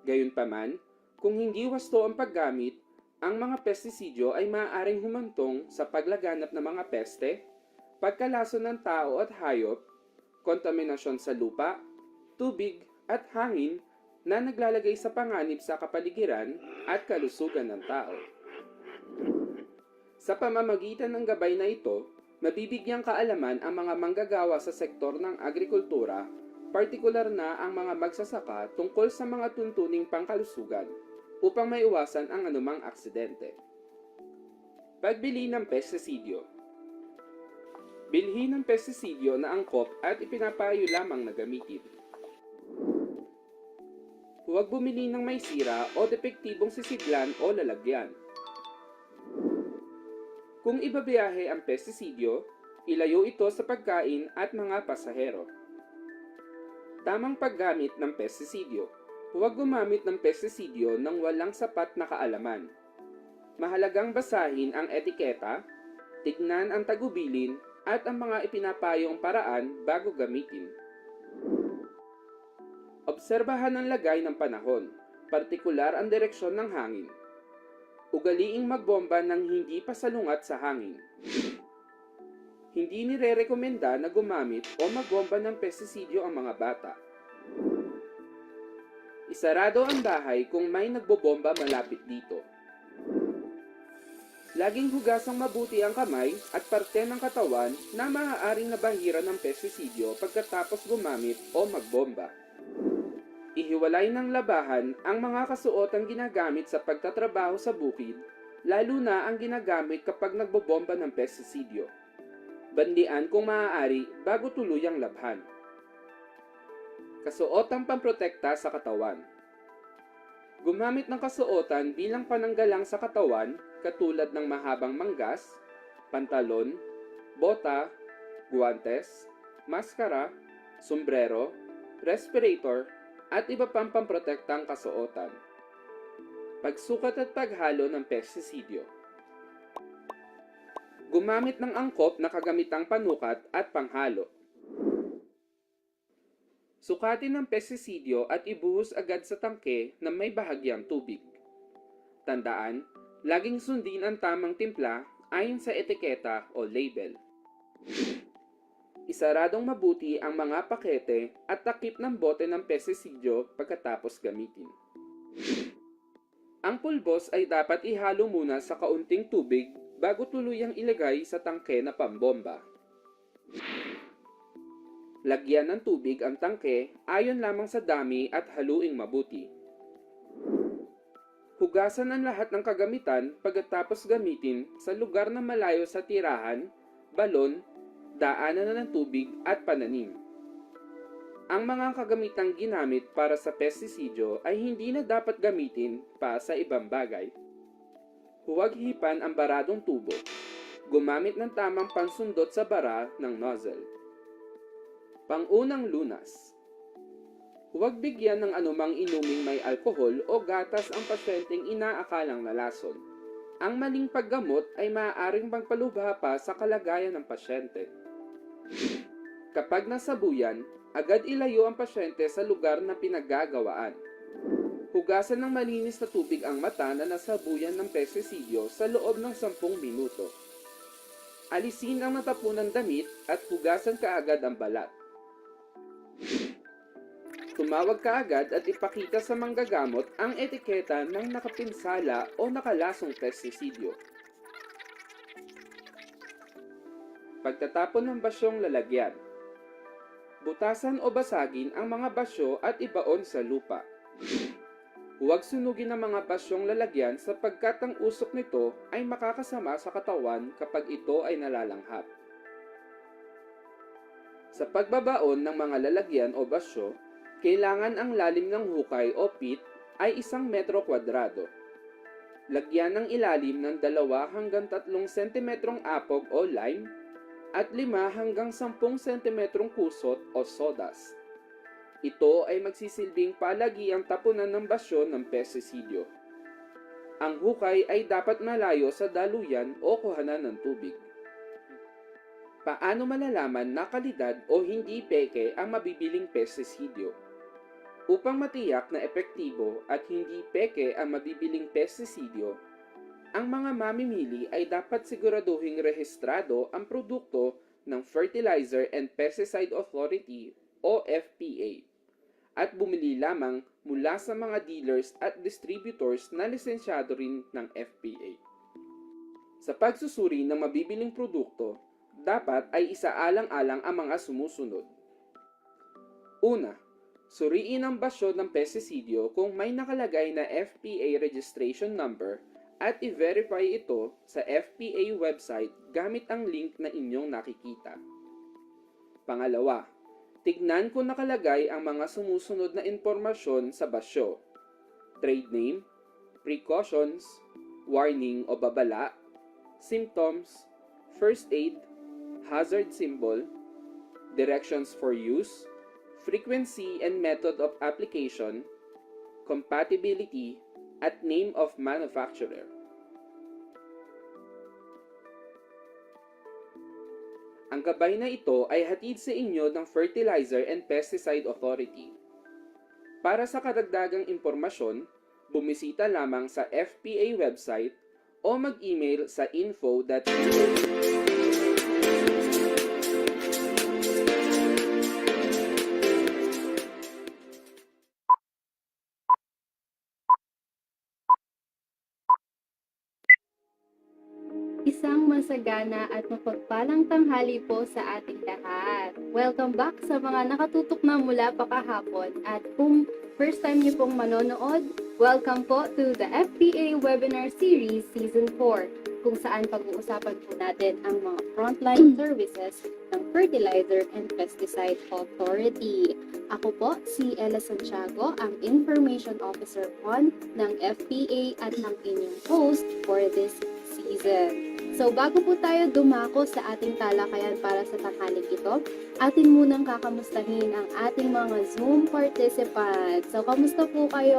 Gayunpaman, kung hindi wasto ang paggamit, ang mga pestisidyo ay maaaring humantong sa paglaganap ng mga peste, pagkalason ng tao at hayop, kontaminasyon sa lupa, tubig at hangin na naglalagay sa panganib sa kapaligiran at kalusugan ng tao. Sa pamamagitan ng gabay na ito, mabibigyang kaalaman ang mga manggagawa sa sektor ng agrikultura, partikular na ang mga magsasaka tungkol sa mga tuntuning pangkalusugan upang maiwasan ang anumang aksidente. Pagbili ng pestisidyo. Bilhin ng pestisidyo na angkop at ipinapayo lamang na gamitin. Huwag bumili ng may sira o depektibong sisidlan o lalagyan. Kung ibabiyahe ang pestisidyo, ilayo ito sa pagkain at mga pasahero. Tamang paggamit ng pestisidyo. Huwag gumamit ng pestisidyo nang walang sapat na kaalaman. Mahalagang basahin ang etiketa, tignan ang tagubilin at ang mga ipinapayong paraan bago gamitin. Obserbahan ang lagay ng panahon, partikular ang direksyon ng hangin. Ugaliing magbomba ng hindi pa salungat sa hangin. Hindi nire-rekomenda na gumamit o magbomba ng pestisidyo ang mga bata. Isarado ang bahay kung may nagbobomba malapit dito. Laging hugasang mabuti ang kamay at parte ng katawan na maaaring nabahiran ng pestisidyo pagkatapos gumamit o magbomba. Ihiwalay ng labahan ang mga kasuotang ginagamit sa pagtatrabaho sa bukid, lalo na ang ginagamit kapag nagbobomba ng pestisidyo. Bandian kung maaari bago tuluyang labhan. Kasuotang pamprotekta sa katawan. Gumamit ng kasuotan bilang pananggalang sa katawan katulad ng mahabang manggas, pantalon, bota, guwantes, maskara, sombrero, respirator, at iba pang pamprotektang kasuotan. Pagsukat at paghalo ng pestisidyo. Gumamit ng angkop na kagamitang panukat at panghalo. Sukatin ang pestisidyo at ibuhos agad sa tangke na may bahagyang tubig. Tandaan, laging sundin ang tamang timpla ayon sa etiketa o label. Isaradong mabuti ang mga pakete at takip ng bote ng pestisidyo pagkatapos gamitin. Ang pulbos ay dapat ihalo muna sa kaunting tubig bago tuluyang ilagay sa tangke na pambomba. Lagyan ng tubig ang tangke ayon lamang sa dami at haluing mabuti. Hugasan ang lahat ng kagamitan pagkatapos gamitin sa lugar na malayo sa tirahan, balon, daanan na ng tubig at pananim. Ang mga kagamitang ginamit para sa pestisidyo ay hindi na dapat gamitin pa sa ibang bagay. Huwag hipan ang baradong tubo. Gumamit ng tamang pansundot sa bara ng nozzle. Pangunang lunas. Huwag bigyan ng anumang inuming may alkohol o gatas ang pasyenteng inaakalang nalason. Ang maling paggamot ay maaaring magpalubha pa sa kalagayan ng pasyente. Kapag nasabuyan, agad ilayo ang pasyente sa lugar na pinaggagawaan. Hugasan ng malinis na tubig ang mata na nasabuyan ng pestisidyo sa loob ng 10 minuto. Alisin ang natapunang damit at hugasan kaagad ang balat. Tumawag kaagad at ipakita sa manggagamot ang etiketa ng nakapinsala o nakalasong pestisidyo. Pagtatapon ng basyong lalagyan. Butasan o basagin ang mga basyo at ibaon sa lupa. Huwag sunugin ang mga basyong lalagyan sapagkat ang usok nito ay makakasama sa katawan kapag ito ay nalalanghap. Sa pagbabaon ng mga lalagyan o basyo, kailangan ang lalim ng hukay o pit ay 1 metro kwadrado. Lagyan ng ilalim ng 2 hanggang 3 sentimetrong apog o lime at 5 hanggang 10 sentimetrong kusot o sodas. Ito ay magsisilbing palagiang tapunan ng basyo ng pestisidyo. Ang hukay ay dapat malayo sa daluyan o kuhanan ng tubig. Paano malalaman na kalidad o hindi peke ang mabibiling pestisidyo? Upang matiyak na epektibo at hindi peke ang mabibiling pestisidyo, ang mga mamimili ay dapat siguraduhing rehistrado ang produkto ng Fertilizer and Pesticide Authority o FPA at bumili lamang mula sa mga dealers at distributors na lisensyado rin ng FPA. Sa pagsusuri ng mabibiling produkto, dapat ay isaalang-alang ang mga sumusunod. Una, suriin ang basyo ng pestisidyo kung may nakalagay na FPA registration number at i-verify ito sa FPA website gamit ang link na inyong nakikita. Pangalawa, tignan kung nakalagay ang mga sumusunod na impormasyon sa basyo: trade name, precautions, warning o babala, symptoms, first aid, hazard symbol, directions for use, frequency and method of application, compatibility, at name of manufacturer. Ang gabay na ito ay hatid sa inyo ng Fertilizer and Pesticide Authority. Para sa karagdagang impormasyon, bumisita lamang sa FPA website o mag-email sa info.pa. Isang masagana at mapagpalang tanghali po sa ating lahat. Welcome back sa mga nakatutok na mula pa kahapon. At kung first time niyo pong manonood, welcome po to the FPA Webinar Series Season 4, kung saan pag-uusapan po natin ang mga frontline services ng Fertilizer and Pesticide Authority. Ako po si Ella Santiago, ang Information Officer 1 ng FPA at ang inyong host for this season. So bago po tayo dumako sa ating talakayan para sa tanghaling ito, atin munang kakamustahin ang ating mga Zoom participants. So kamusta po kayo?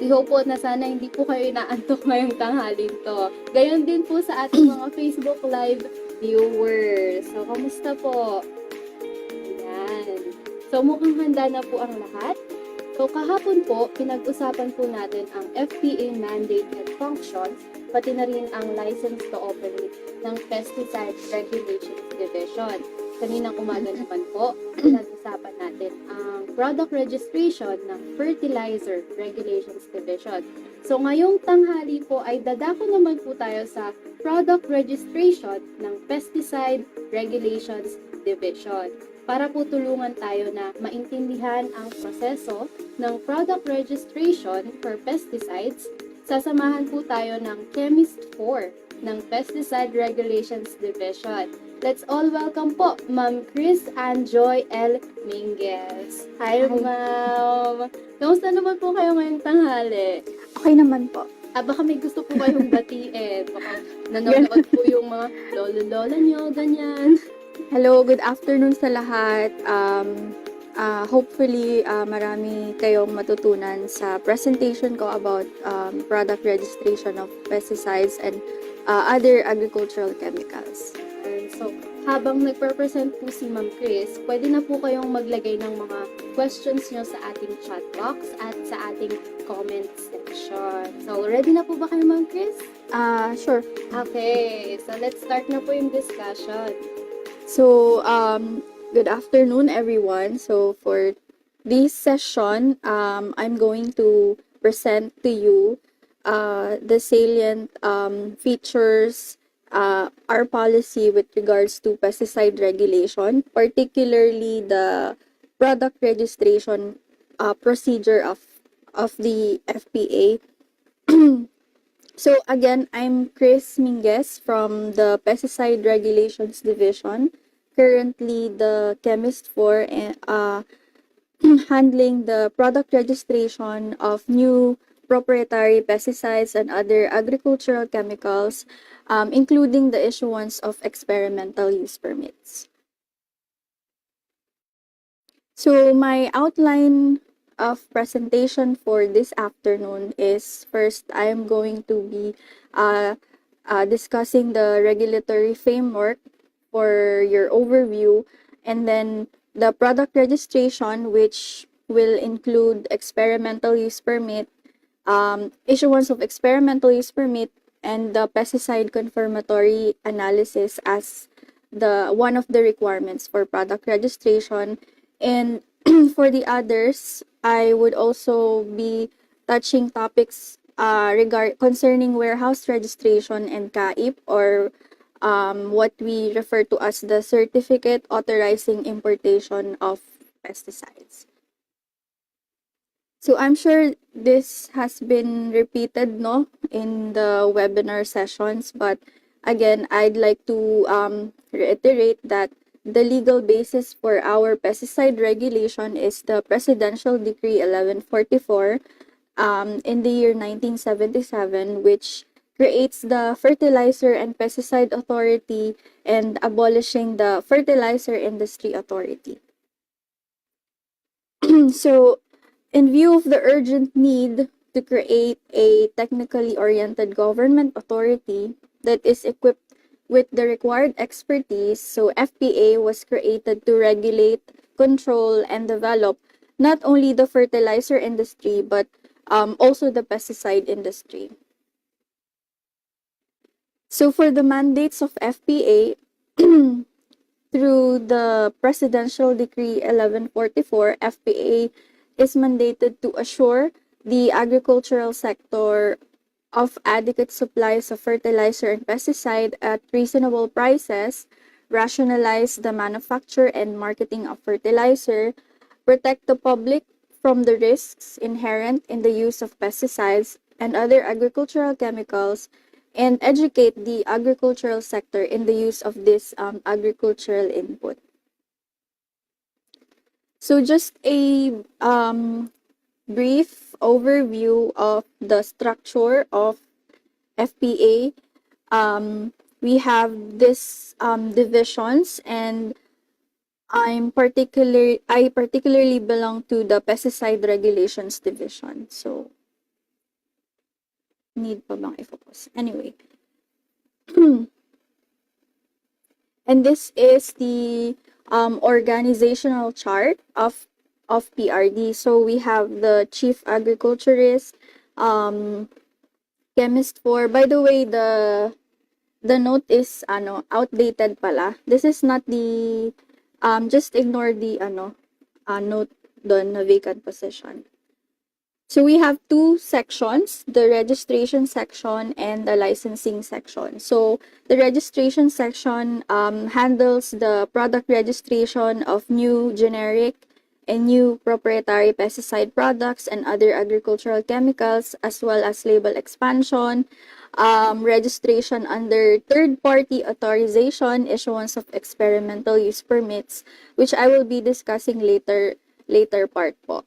I hope po na sana hindi po kayo inaantok ngayong tanghaling to. Gayon din po sa ating mga Facebook Live viewers. So kamusta po? Ayan. So mukhang handa na po ang lahat. So kahapon po, pinag-usapan po natin ang FPA mandate and functions, pati na rin ang license to operate ng Pesticide Regulations Division. Kaninang umaga naman po, pinag-usapan natin ang product registration ng Fertilizer Regulations Division. So ngayong tanghali po ay dadako naman po tayo sa product registration ng Pesticide Regulations Division, para po tulungan tayo na maintindihan ang proseso ng product registration for pesticides. Sasamahan po tayo ng Chemist 4 ng Pesticide Regulations Division. Let's all welcome po Ma'am Chris and Joy L. Minguez. Hi, Ma'am! Kamusta naman po kayo ngayong tanghali? Okay naman po. Baka may gusto po kayong batiin. Baka nanonood po yung mga lolo-lola nyo, ganyan. Hello, good afternoon sa lahat. Hopefully, marami kayong matutunan sa presentation ko about product registration of pesticides and other agricultural chemicals. And so, habang nagpe-present po si Ma'am Chris, pwede na po kayong maglagay ng mga questions nyo sa ating chat box at sa ating comment section. So, ready na po ba kayo, Ma'am Chris? Sure. Okay, so let's start na po yung discussion. So, good afternoon, everyone. So, for this session, I'm going to present to you the salient features, our policy with regards to pesticide regulation, particularly the product registration procedure of the FPA. So again, I'm Chris Minguez from the Pesticide Regulations Division, currently the chemist for handling the product registration of new proprietary pesticides and other agricultural chemicals, including the issuance of experimental use permits. So my outline of presentation for this afternoon is, first, I'm going to be discussing the regulatory framework for your overview, and then the product registration, which will include experimental use permit, issuance of experimental use permit, and the pesticide confirmatory analysis as the one of the requirements for product registration. And for the others, I would also be touching topics concerning warehouse registration and CAIP, or what we refer to as the certificate authorizing importation of pesticides. So I'm sure this has been repeated, no, in the webinar sessions, but again, I'd like to reiterate that the legal basis for our pesticide regulation is the Presidential Decree 1144 in the year 1977, which creates the Fertilizer and Pesticide Authority and abolishing the Fertilizer Industry Authority. So, in view of the urgent need to create a technically oriented government authority that is equipped with the required expertise, so FPA was created to regulate, control, and develop not only the fertilizer industry but also the pesticide industry. So for the mandates of FPA, through the Presidential Decree 1144, FPA is mandated to assure the agricultural sector of adequate supplies of fertilizer and pesticide at reasonable prices, rationalize the manufacture and marketing of fertilizer, protect the public from the risks inherent in the use of pesticides and other agricultural chemicals, and educate the agricultural sector in the use of this agricultural input. So just a brief overview of the structure of FPA. We have this divisions, and I particularly belong to the Pesticide Regulations Division. So, need pa bang i-focus? Anyway. And this is the organizational chart of PRD. So we have the chief agriculturist, chemist for, by the way, the note is outdated pala. This is not the just ignore the note doon na vacant position. So we have two sections, the registration section and the licensing section. So the registration section handles the product registration of new generic and new proprietary pesticide products and other agricultural chemicals, as well as label expansion, registration under third-party authorization, issuance of experimental use permits, which I will be discussing later part po.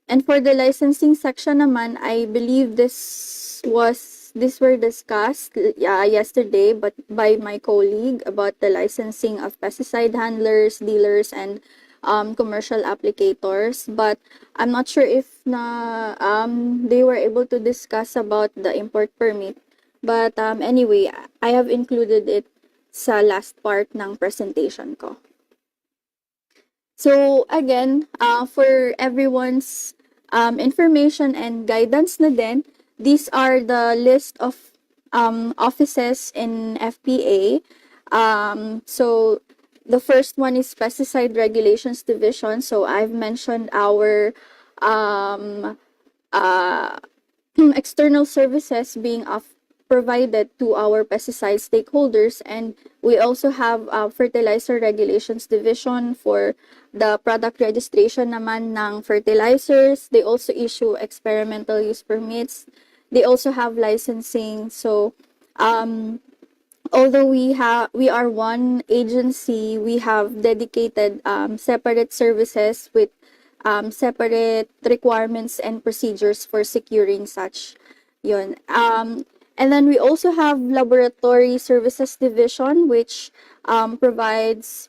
And for the licensing section naman, I believe these were discussed yesterday but by my colleague about the licensing of pesticide handlers, dealers, and commercial applicators. But I'm not sure if they were able to discuss about the import permit. But anyway, I have included it sa last part ng presentation ko. So again, for everyone's information and guidance na din, these are the list of offices in FPA. So the first one is Pesticide Regulations Division. So I've mentioned our external services being provided to our pesticide stakeholders, and we also have Fertilizer Regulations Division for the product registration naman ng fertilizers. They also issue experimental use permits. They also have licensing. So although we are one agency, we have dedicated separate services with separate requirements and procedures for securing such yun. And then we also have Laboratory Services Division, which provides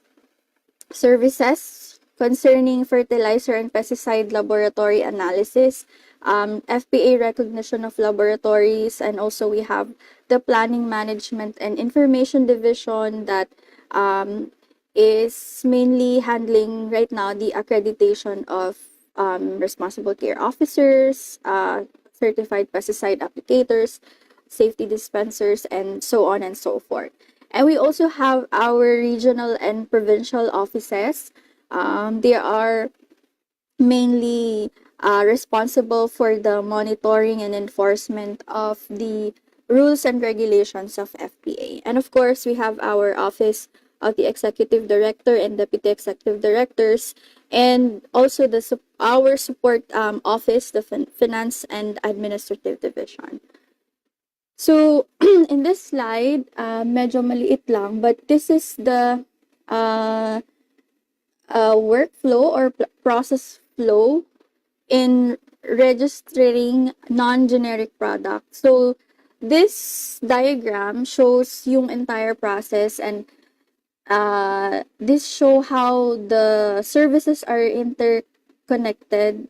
services concerning fertilizer and pesticide laboratory analysis, FPA recognition of laboratories, and also we have the Planning Management and Information Division that is mainly handling right now the accreditation of responsible care officers, certified pesticide applicators, safety dispensers, and so on and so forth. And we also have our regional and provincial offices. They are mainly responsible for the monitoring and enforcement of the rules and regulations of FPA. And of course, we have our office of the executive director and deputy executive directors, and also our support office, the finance and administrative division. So, in this slide, medyo maliit lang, but this is the uh, workflow or process flow in registering non-generic products. So, this diagram shows yung entire process, and this show how the services are interconnected.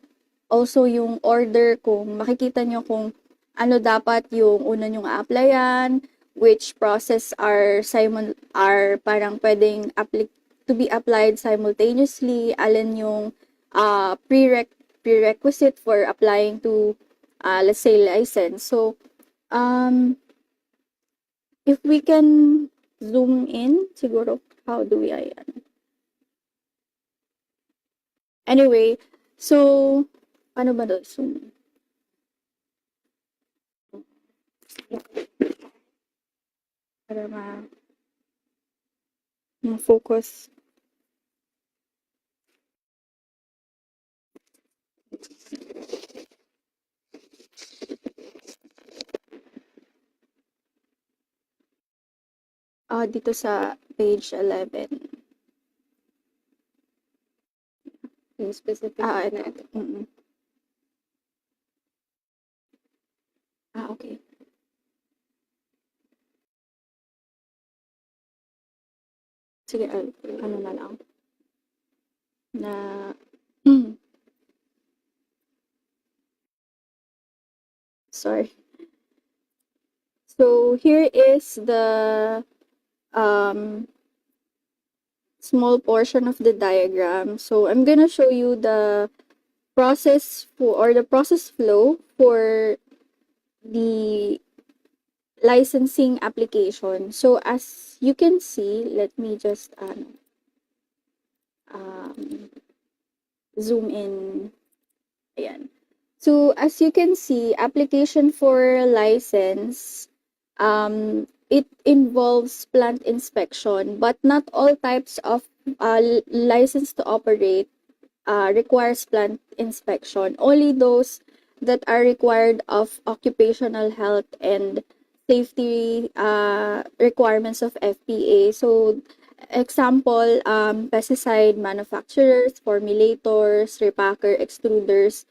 Also, yung order, kung makikita nyo kung ano dapat yung una nyong applyan, which process are parang pwedeng to be applied simultaneously, alin yung prerequisite for applying to, let's say, license. So, if we can zoom in, siguro, how do we, ayan. Anyway, so, ano ba to? Zoom. Para ma-focus. Dito sa page 11. Yung specific. Ito. Okay. Sige, ano na lang. Sorry. So, here is the small portion of the diagram. So, I'm gonna show you the process the process flow for the licensing application. So, as you can see, let me just zoom in. Ayan. So, as you can see, application for license, it involves plant inspection, but not all types of license to operate requires plant inspection. Only those that are required of occupational health and safety requirements of FPA. So, example, pesticide manufacturers, formulators, repacker, extruders.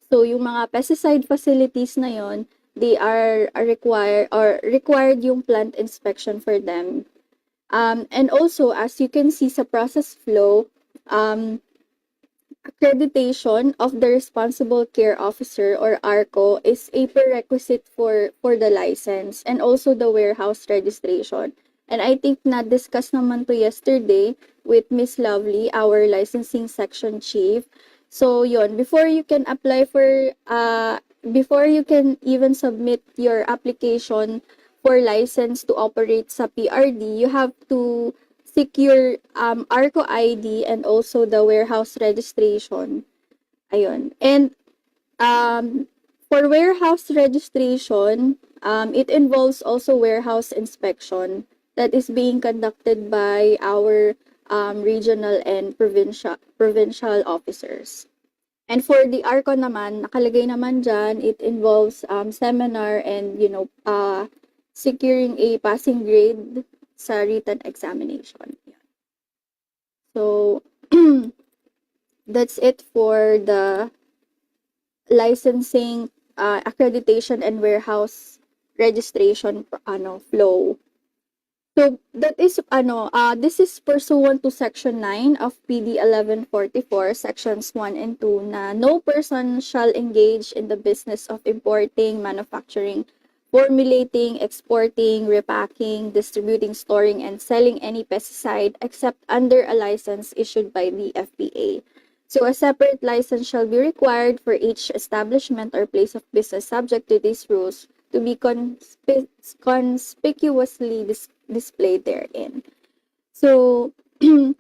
So, yung mga pesticide facilities na yon, they are required yung plant inspection for them. And also, as you can see sa process flow, accreditation of the responsible care officer or ARCO is a prerequisite for the license, and also the warehouse registration. And I think na-discuss naman to yesterday with Miss Lovely, our licensing section chief. So, yon, before you can apply for, before you can even submit your application for license to operate sa PRD, you have to secure ARCO ID and also the warehouse registration. Ayun. And for warehouse registration, it involves also warehouse inspection that is being conducted by our regional and provincial officers. And for the ARCO naman, nakalagay naman dyan, it involves seminar and, securing a passing grade sa written examination. So, that's it for the licensing, accreditation, and warehouse registration flow. So, that is, this is pursuant to Section 9 of PD 1144, Sections 1 and 2, na no person shall engage in the business of importing, manufacturing, formulating, exporting, repacking, distributing, storing, and selling any pesticide except under a license issued by the FPA. So a separate license shall be required for each establishment or place of business subject to these rules to be conspicuously displayed therein. So there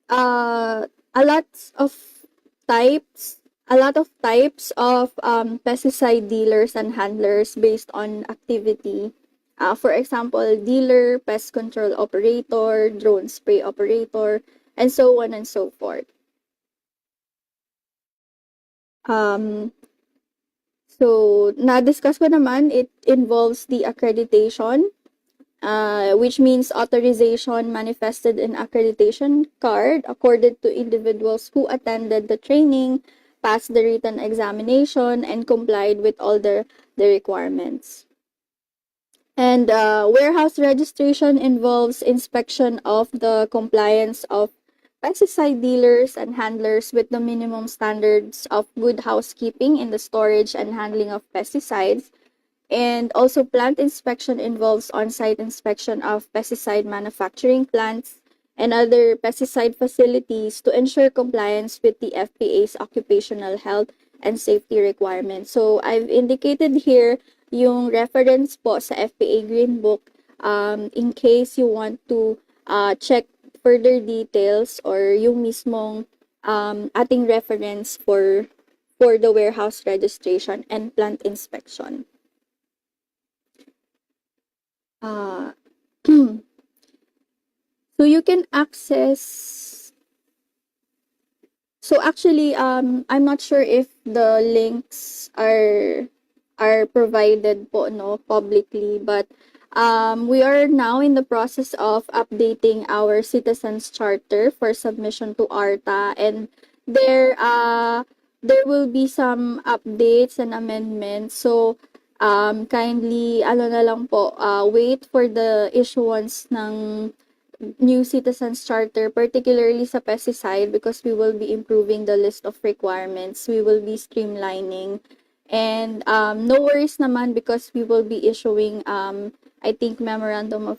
a lot of types of pesticide dealers and handlers based on activity. For example, dealer, pest control operator, drone spray operator, and so on and so forth. So, na-discuss ko naman, it involves the accreditation, which means authorization manifested in accreditation card accorded to individuals who attended the training, passed the written examination, and complied with all the requirements. And warehouse registration involves inspection of the compliance of pesticide dealers and handlers with the minimum standards of good housekeeping in the storage and handling of pesticides. And also plant inspection involves on-site inspection of pesticide manufacturing plants and other pesticide facilities to ensure compliance with the FPA's occupational health and safety requirements. So I've indicated here yung reference po sa FPA Green Book in case you want to check further details or yung mismong ating reference for the warehouse registration and plant inspection. So you can access. So actually, I'm not sure if the links are provided po no publicly, but we are now in the process of updating our citizens charter for submission to ARTA, and there will be some updates and amendments. So kindly na lang po, wait for the issuance ng new citizens charter, particularly sa pesticide, because we will be improving the list of requirements. We will be streamlining, and no worries naman because we will be issuing I think memorandum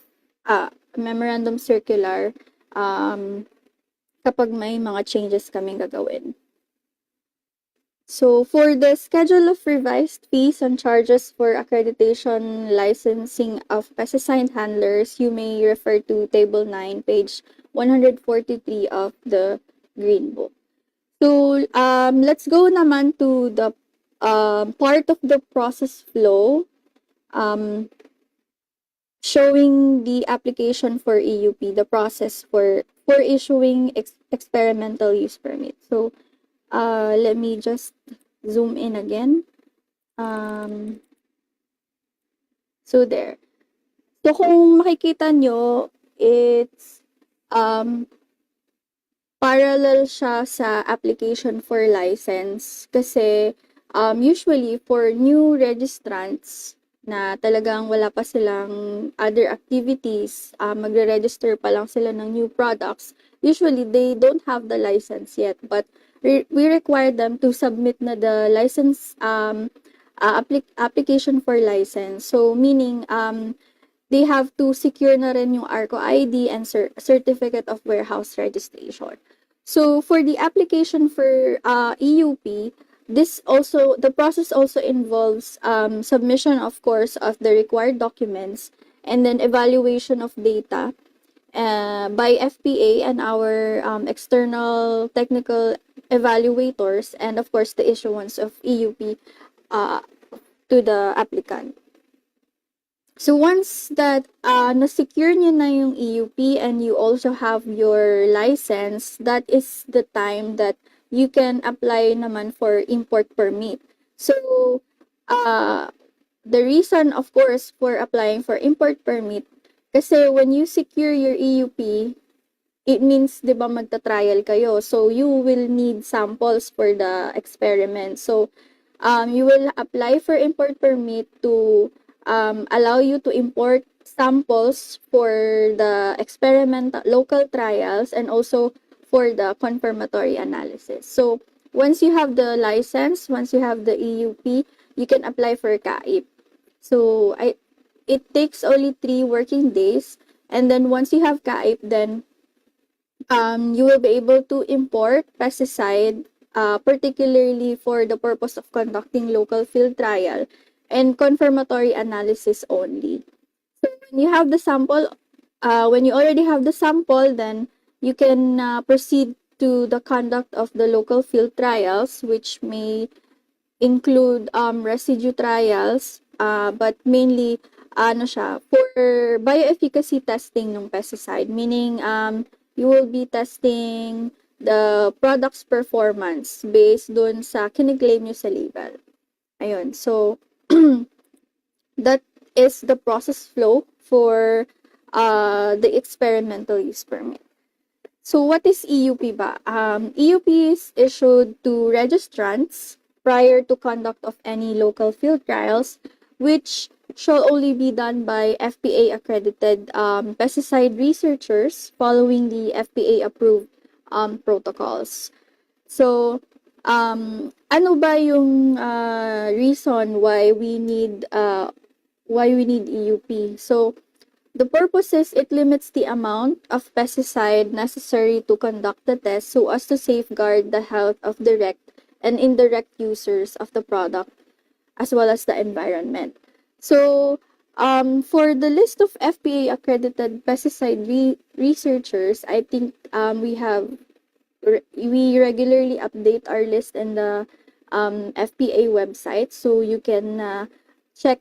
circular kapag may mga changes kaming gagawin. So, for the schedule of revised fees and charges for accreditation licensing of pesticide handlers, you may refer to Table 9, page 143 of the Green Book. So, let's go naman to the part of the process flow showing the application for EUP, the process for issuing experimental use permit. So, let me just zoom in again. So there. So kung makikita nyo, it's parallel siya sa application for license kasi usually for new registrants na talagang wala pa silang other activities, magre-register pa lang sila ng new products, usually they don't have the license yet, but we require them to submit na the license application for license. So meaning they have to secure na rin yung ARCO ID and certificate of warehouse registration. So for the application for EUP, the process also involves submission, of course, of the required documents and then evaluation of data by FPA and our external technical evaluators, and of course the issuance of EUP to the applicant. So once that na-secure nyo na yung EUP and you also have your license, that is the time that you can apply naman for import permit. So the reason, of course, for applying for import permit, kasi when you secure your EUP, it means, di ba, magta-trial kayo. So, you will need samples for the experiment. So, you will apply for import permit to allow you to import samples for the experimental local trials and also for the confirmatory analysis. So, once you have the license, once you have the EUP, you can apply for CAIP. So it takes only 3 working days, and then once you have CAIP, then you will be able to import pesticide, particularly for the purpose of conducting local field trial and confirmatory analysis only. So when you have the sample, when you already have the sample, then you can proceed to the conduct of the local field trials, which may include residue trials, but mainly ano siya, for bioefficacy testing ng pesticide, meaning you will be testing the product's performance based dun sa kiniklaim nyo sa label. Ayun, so that is the process flow for the experimental use permit. So what is EUP ba? EUP is issued to registrants prior to conduct of any local field trials, which shall only be done by FPA accredited pesticide researchers following the FPA approved protocols. So ano ba yung reason why we need EUP? So the purpose is it limits the amount of pesticide necessary to conduct the test so as to safeguard the health of direct and indirect users of the product as well as the environment. So, for the list of FPA accredited pesticide researchers, I think we regularly update our list in the FPA website, so you can check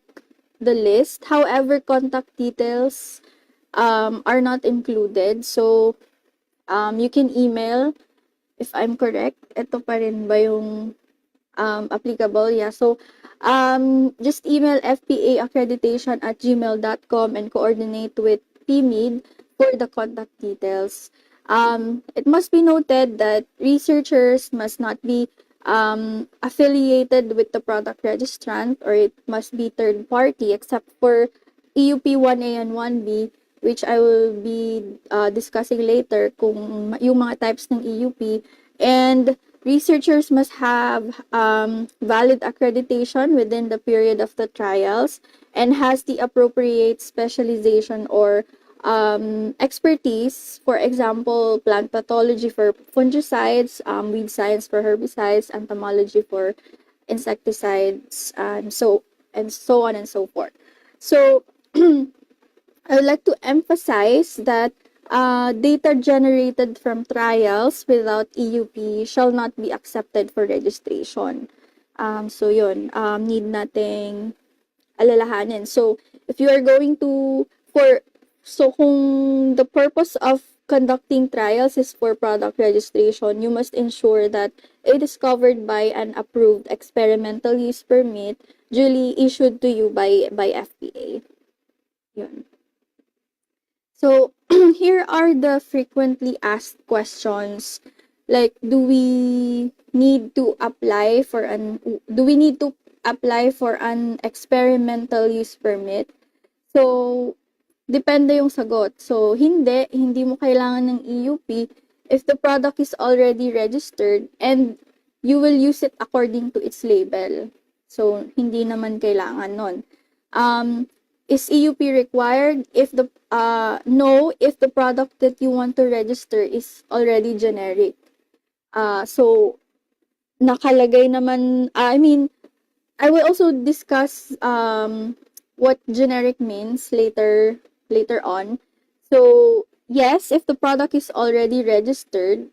the list. However, contact details are not included. So, you can email, if I'm correct. Ito pa rin ba yung applicable? Yeah. So, just email fpaaccreditation@gmail.com and coordinate with PMID for the contact details. It must be noted that researchers must not be affiliated with the product registrant, or it must be third party, except for EUP 1A and 1B, which I will be discussing later kung yung mga types ng EUP. And researchers must have valid accreditation within the period of the trials and has the appropriate specialization or expertise, for example, plant pathology for fungicides, weed science for herbicides, entomology for insecticides, and so on and so forth. So I would like to emphasize that data generated from trials without EUP shall not be accepted for registration. So yun, need nating alalahanin. So if you are going to, kung the purpose of conducting trials is for product registration, you must ensure that it is covered by an approved experimental use permit duly issued to you by FPA. Yun. So here are the frequently asked questions, like do we need to apply for an experimental use permit? So depende yung sagot. So hindi mo kailangan ng EUP if the product is already registered and you will use it according to its label. So hindi naman kailangan nun. Is EUP required if the no, if the product that you want to register is already generic. So nakalagay naman, I will also discuss what generic means later on. So yes, if the product is already registered,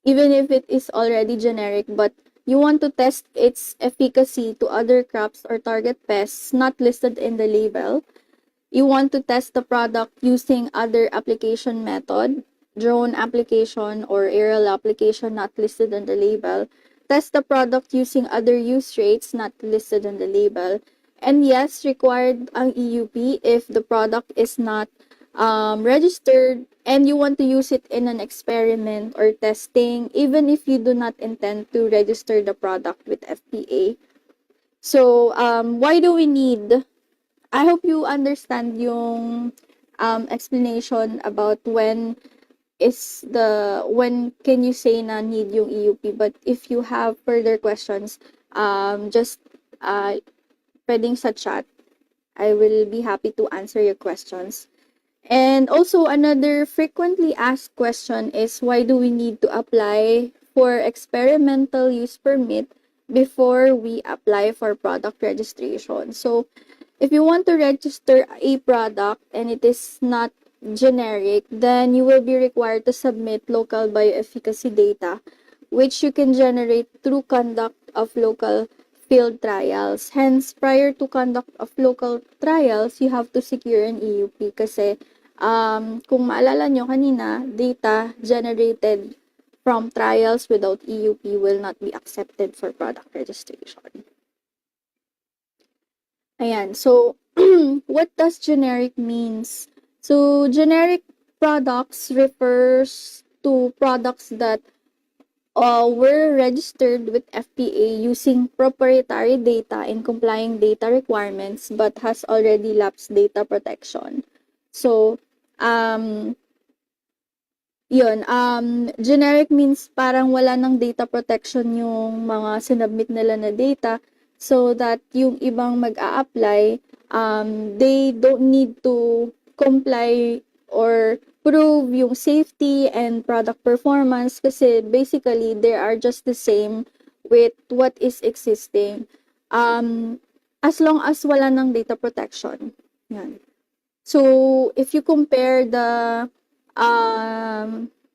even if it is already generic, but you want to test its efficacy to other crops or target pests not listed in the label, you want to test the product using other application method, drone application or aerial application not listed in the label, test the product using other use rates not listed in the label, and yes, required ang EUP if the product is not registered and you want to use it in an experiment or testing, even if you do not intend to register the product with FPA. So, why do we need? I hope you understand yung explanation about when can you say na need yung EUP. But if you have further questions, just pwedeng sa chat. I will be happy to answer your questions. And also, another frequently asked question is, why do we need to apply for experimental use permit before we apply for product registration? So, if you want to register a product and it is not generic, then you will be required to submit local bioefficacy data, which you can generate through conduct of local field trials. Hence, prior to conduct of local trials, you have to secure an EUP kasi kung maalala nyo kanina, data generated from trials without EUP will not be accepted for product registration. Ayan, so what does generic means? So generic products refers to products that were registered with FPA using proprietary data and complying data requirements but has already lapsed data protection. So, generic means parang wala ng data protection yung mga sinubmit nila na data, so that yung ibang mag-a-apply, they don't need to comply or prove yung safety and product performance kasi basically they are just the same with what is existing. As long as wala ng data protection. Yan. So, if you compare the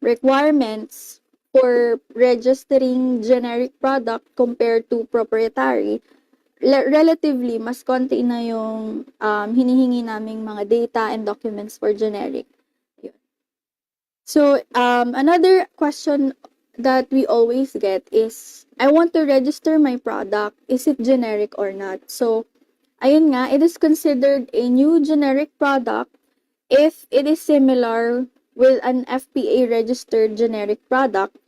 requirements for registering generic product compared to proprietary, relatively, mas konti na yung hinihingi naming mga data and documents for generic. So, another question that we always get is, I want to register my product. Is it generic or not? So, ayun nga, it is considered a new generic product if it is similar with an FPA-registered generic product.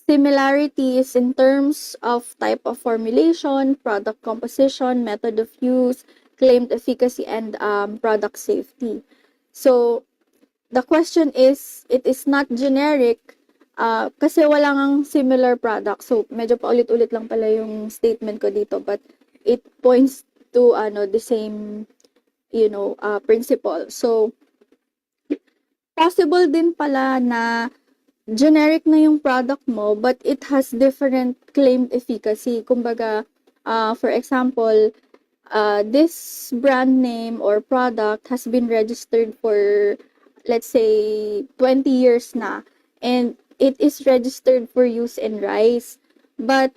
Similarities in terms of type of formulation, product composition, method of use, claimed efficacy, and product safety. So, the question is, it is not generic kasi wala ngang similar product. So, medyo paulit-ulit lang pala yung statement ko dito, but it points to the same principle. So, possible din pala na generic na yung product mo, but it has different claimed efficacy. Kumbaga, for example, this brand name or product has been registered for, let's say, 20 years na, and it is registered for use in rice. But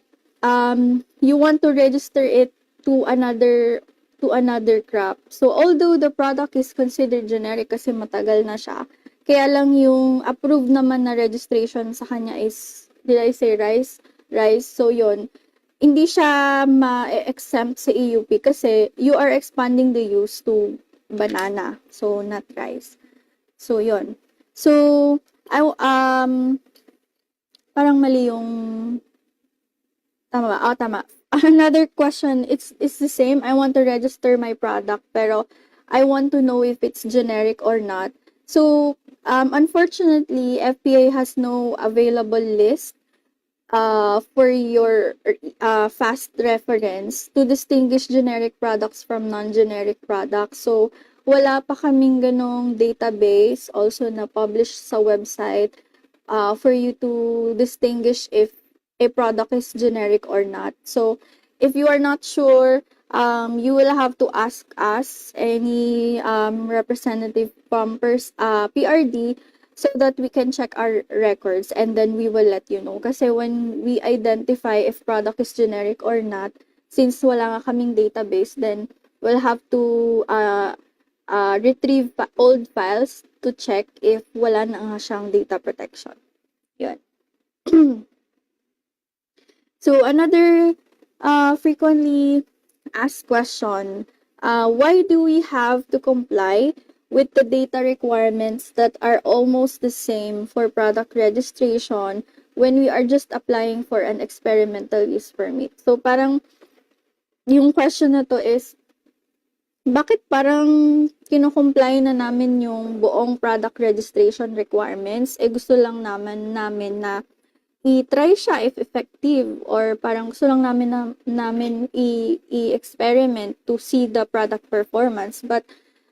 you want to register it to another crop. So, although the product is considered generic kasi matagal na siya, kaya lang yung approved naman na registration sa kanya is, did I say rice? Rice. So, yun. Hindi siya ma-exempt sa EUP kasi you are expanding the use to banana. So, not rice. So, yun. So, parang mali yung, tama ba? Oh, tama. Another question, it's the same. I want to register my product, pero I want to know if it's generic or not. So, unfortunately, FPA has no available list for your fast reference to distinguish generic products from non-generic products. So, wala pa kaming ganong database also na published sa website for you to distinguish if a product is generic or not. So, if you are not sure, you will have to ask us, any representative from PRD, so that we can check our records and then we will let you know. Kasi when we identify if product is generic or not, since wala nga kaming database, then we'll have to retrieve old files to check if wala na nga siyang data protection. Yun. So, another frequently asked question, why do we have to comply with the data requirements that are almost the same for product registration when we are just applying for an experimental use permit? So, parang yung question na to is, bakit parang kino-comply na namin yung buong product registration requirements? Gusto lang namin na i-try siya if effective, or parang gusto lang namin i-experiment to see the product performance, but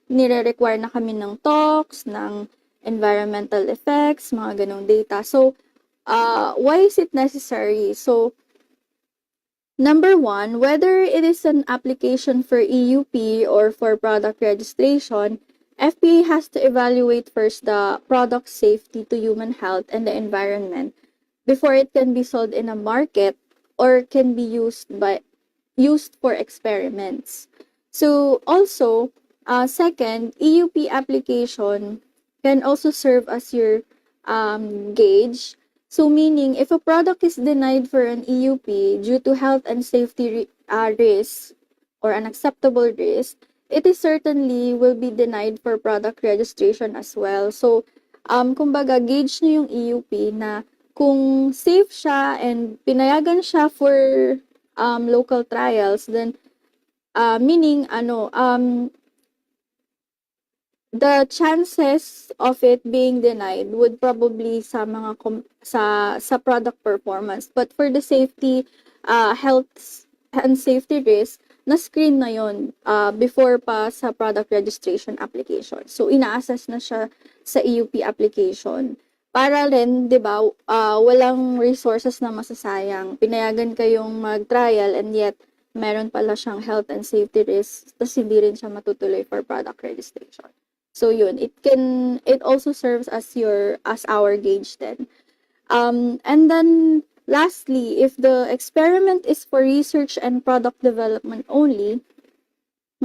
nire-require na kami ng talks, ng environmental effects, mga ganong data. So, why is it necessary? So, number one, whether it is an application for EUP or for product registration, FPA has to evaluate first the product safety to human health and the environment before it can be sold in a market or can be used for experiments. So also, second, EUP application can also serve as your gauge. So meaning, if a product is denied for an EUP due to health and safety risk or unacceptable risk, it is certainly will be denied for product registration as well. So, kumbaga, gauge nyo yung EUP na kung safe siya and pinayagan siya for local trials, then meaning the chances of it being denied would probably sa mga sa product performance, but for the safety, health and safety risk, na screen na yon before pa sa product registration application. So ina-assess na siya sa EUP application para rin, 'di ba, walang resources na masasayang. Pinayagan kayong mag-trial and yet meron pala siyang health and safety risks, tapos hindi rin siya matutuloy for product registration. So yun, it also serves as our gauge then. And then lastly, if the experiment is for research and product development only,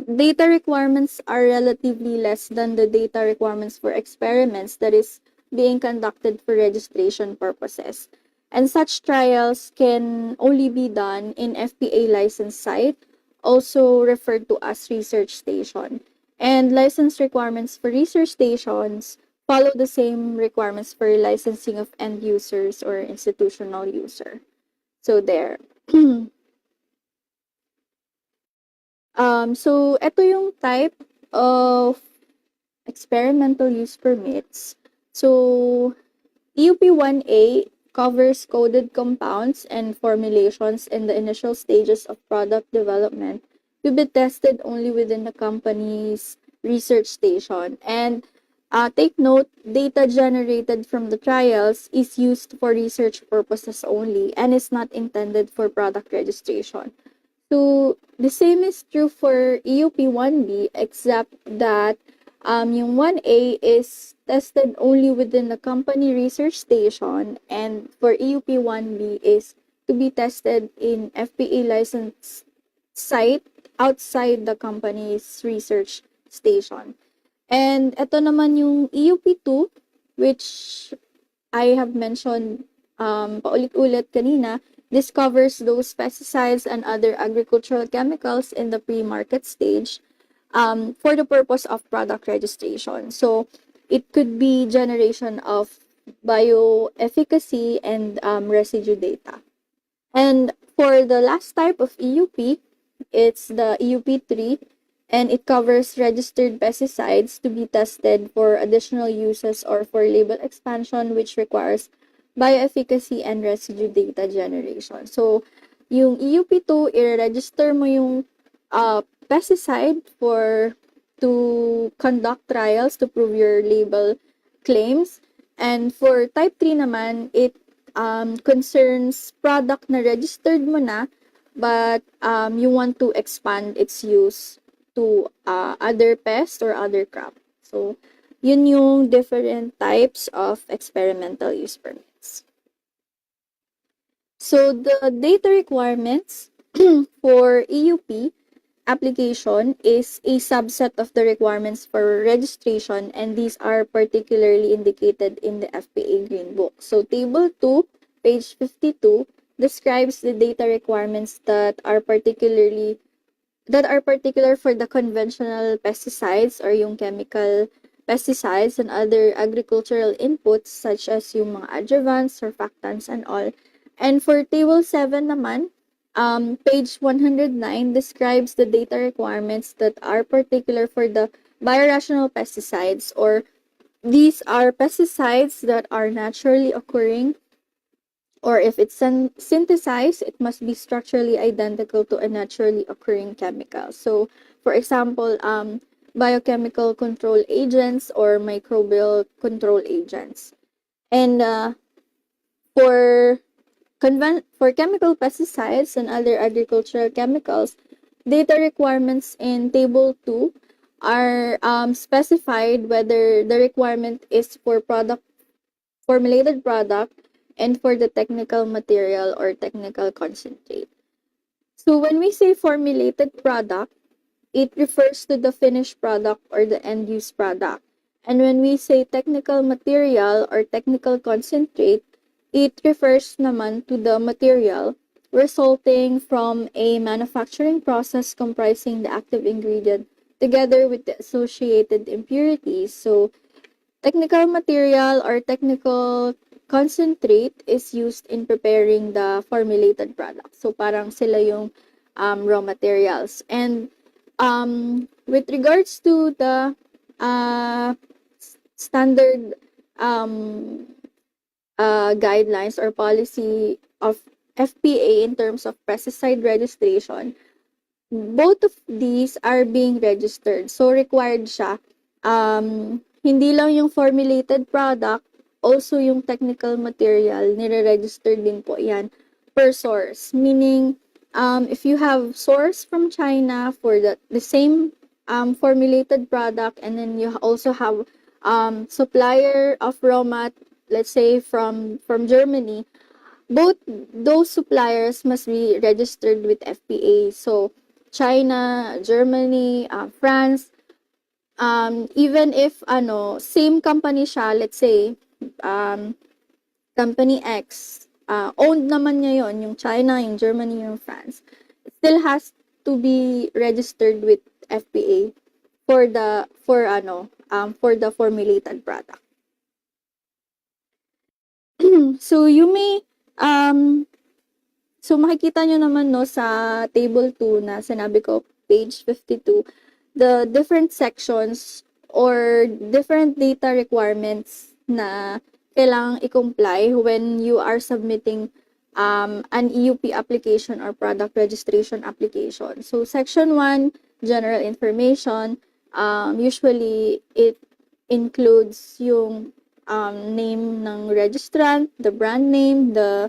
data requirements are relatively less than the data requirements for experiments that is being conducted for registration purposes. And such trials can only be done in FPA license site, also referred to as research station. And license requirements for research stations follow the same requirements for licensing of end users or institutional user. So there. So ito yung type of experimental use permits. So EUP 1A covers coded compounds and formulations in the initial stages of product development to be tested only within the company's research station. And take note, data generated from the trials is used for research purposes only and is not intended for product registration. So, the same is true for EUP 1B, except that yung 1A is tested only within the company research station, and for EUP 1B is to be tested in FPA licensed site outside the company's research station. And ito naman yung EUP2, which I have mentioned paulit-ulit kanina. This covers those pesticides and other agricultural chemicals in the pre-market stage for the purpose of product registration. So it could be generation of bioefficacy and residue data. And for the last type of EUP, it's the EUP3, and it covers registered pesticides to be tested for additional uses or for label expansion, which requires bioefficacy and residue data generation. So, yung EUP2, i-register mo yung pesticide to conduct trials to prove your label claims. And for type 3 naman, it concerns product na registered mo na, but you want to expand its use to other pests or other crop. So, yun yung different types of experimental use permits. So, the data requirements for EUP application is a subset of the requirements for registration, and these are particularly indicated in the FPA Green Book. So, Table 2, page 52, describes the data requirements that are particular for the conventional pesticides or yung chemical pesticides and other agricultural inputs such as yung mga adjuvants, surfactants, and all. And for Table 7 naman, page 109 describes the data requirements that are particular for the biorational pesticides, or these are pesticides that are naturally occurring or if it's synthesized, it must be structurally identical to a naturally occurring chemical. So, for example, biochemical control agents or microbial control agents. And for for chemical pesticides and other agricultural chemicals, data requirements in Table 2 are specified whether the requirement is for formulated product and for the technical material or technical concentrate. So when we say formulated product, it refers to the finished product or the end-use product. And when we say technical material or technical concentrate, it refers naman to the material resulting from a manufacturing process comprising the active ingredient together with the associated impurities. So, technical material or technical concentrate is used in preparing the formulated product. So, parang sila yung raw materials. And with regards to the standard guidelines or policy of FPA in terms of pesticide registration, both of these are being registered. So, required siya. Hindi lang yung formulated product, also yung technical material, nire-register din po yan per source. Meaning, if you have source from China for the same formulated product, and then you also have supplier of raw mat, let's say from Germany, both those suppliers must be registered with FPA. So, China, Germany, France, even if same company siya, let's say company X, owned naman niya yon, yung China, yung Germany, yung France, it still has to be registered with FPA for the formulated product. So you may so makikita nyo naman sa table 2 na sinabi ko, page 52, the different sections or different data requirements na kailangang i-comply when you are submitting an EUP application or product registration application. So section 1, general information, usually it includes yung name ng registrant, the brand name, the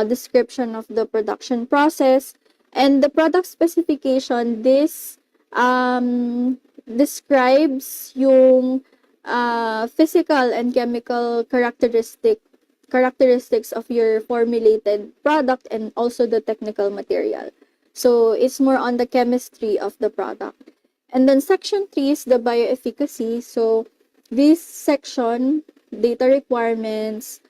description of the production process, and the product specification. This describes yung physical and chemical characteristics of your formulated product and also the technical material. So it's more on the chemistry of the product. And then section 3 is the bioefficacy. So this section, data requirements,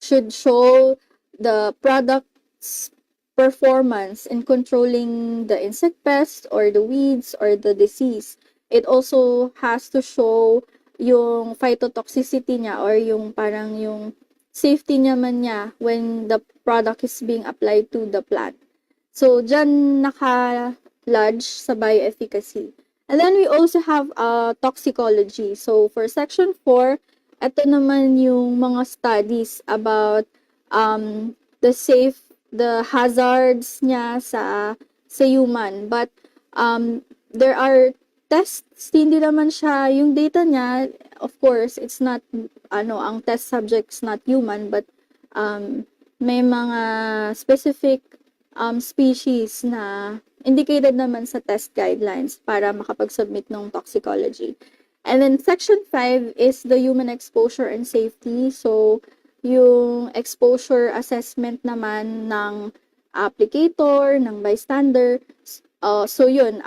should show the product's performance in controlling the insect pest or the weeds or the disease. It also has to show yung phytotoxicity niya or yung parang yung safety naman niya when the product is being applied to the plant. So, dyan naka-lodge sa bioefficacy. And then we also have toxicology. So, for section 4, ito naman yung mga studies about the hazards niya sa human. But there are tests, hindi naman siya, yung data niya, of course, it's not, ang test subject's not human, but may mga specific species na indicated naman sa test guidelines para makapag-submit ng toxicology. And then section 5 is the human exposure and safety. So, yung exposure assessment naman ng applicator, ng bystander. So, yun,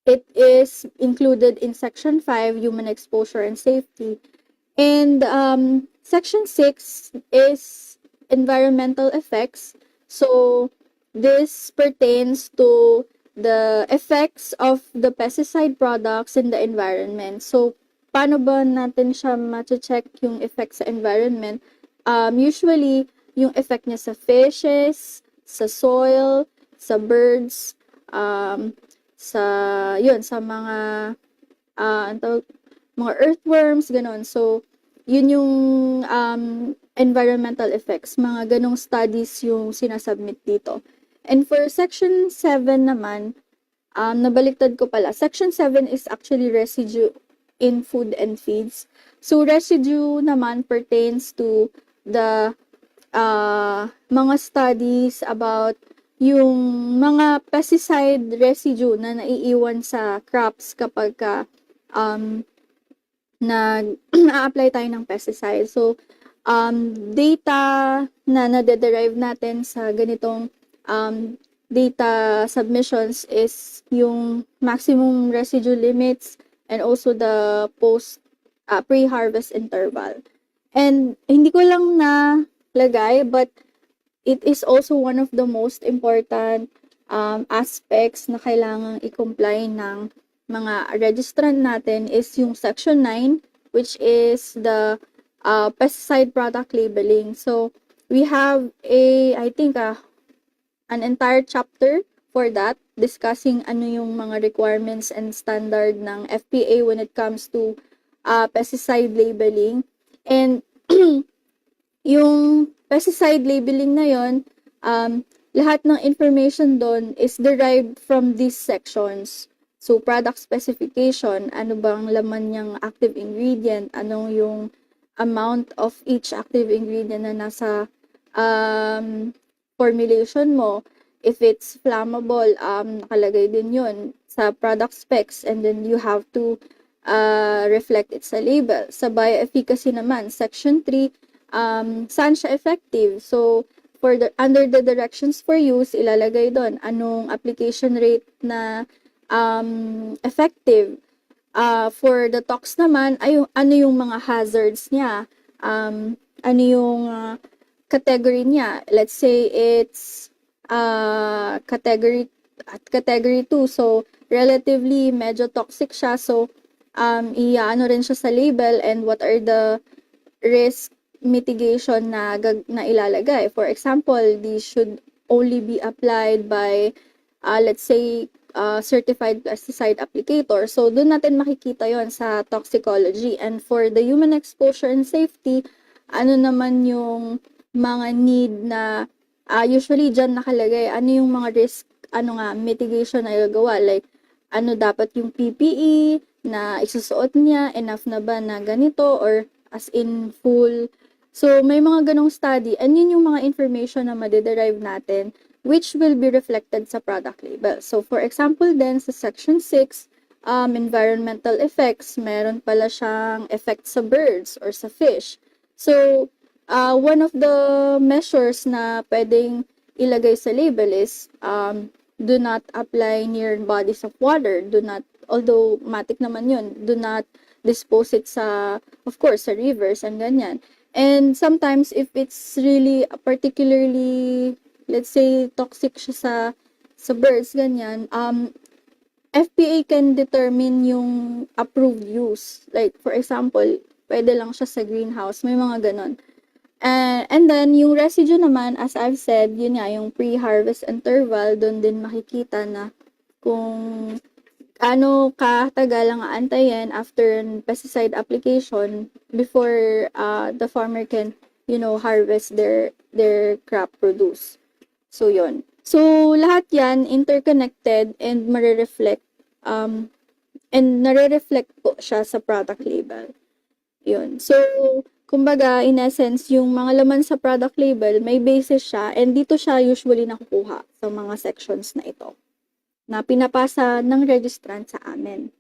it is included in section 5, human exposure and safety. And section 6 is environmental effects. So, this pertains to the effects of the pesticide products in the environment. So, paano ba natin siya ma-check yung effects sa environment? Usually, yung effect niya sa fishes, sa soil, sa birds, sa mga mga earthworms, ganon. So, yun yung environmental effects, mga ganong studies yung sinasubmit dito. And for Section 7 naman, nabaliktad ko pala. Section 7 is actually residue in food and feeds. So, residue naman pertains to the mga studies about yung mga pesticide residue na naiiwan sa crops kapag um, nag-apply tayo ng pesticide. So, data na nade-derive natin sa ganitong data submissions is yung maximum residue limits and also the pre-harvest interval. And hindi ko lang nalagay, but it is also one of the most important aspects na kailangang i-comply ng mga registrant natin is yung Section 9, which is the pesticide product labeling. So, we have I think, an entire chapter for that, discussing ano yung mga requirements and standard ng FPA when it comes to pesticide labeling. And yung pesticide labeling na yon, lahat ng information doon is derived from these sections. So, product specification, ano bang laman niyang active ingredient, anong yung amount of each active ingredient na nasa formulation mo. If it's flammable, nakalagay din yun sa product specs, and then you have to reflect it sa label. Sa bioefficacy naman, Section 3, saan siya effective? So, under the directions for use, ilalagay doon anong application rate na effective. For the tox naman, ano yung mga hazards niya, ano yung category niya. Let's say it's category 2, so relatively medyo toxic siya, so ano rin siya sa label, and what are the risk mitigation na ilalagay. For example, these should only be applied by let's say certified pesticide applicator. So, doon natin makikita yon sa toxicology. And for the human exposure and safety, ano naman yung mga need na usually dyan nakalagay, ano yung mga risk, mitigation na gagawa. Like, ano dapat yung PPE na isusuot niya, enough na ba na ganito, or as in full. So, may mga ganong study, and yun yung mga information na madederive natin which will be reflected sa product label. So, for example then, sa Section 6, environmental effects, meron pala siyang effect sa birds or sa fish. So, one of the measures na pwedeng ilagay sa label is, do not apply near bodies of water. Do not, although matik naman yun, do not dispose it sa, of course, sa rivers and ganyan. And sometimes, if it's really particularly, let's say, toxic siya sa birds, ganyan, FPA can determine yung approved use. Like, for example, pwede lang siya sa greenhouse. May mga ganon. And then, yung residue naman, as I've said, yun nga, yung pre-harvest interval, doon din makikita na kung ano katagal ang aantayin after pesticide application before the farmer can, harvest their crop produce. So, yun. So, lahat yan interconnected and marireflect, and nare-reflect po siya sa product label. Yun. So, kumbaga, in essence, yung mga laman sa product label, may basis siya, and dito siya usually nakukuha sa mga sections na ito, na pinapasa ng registrant sa amin.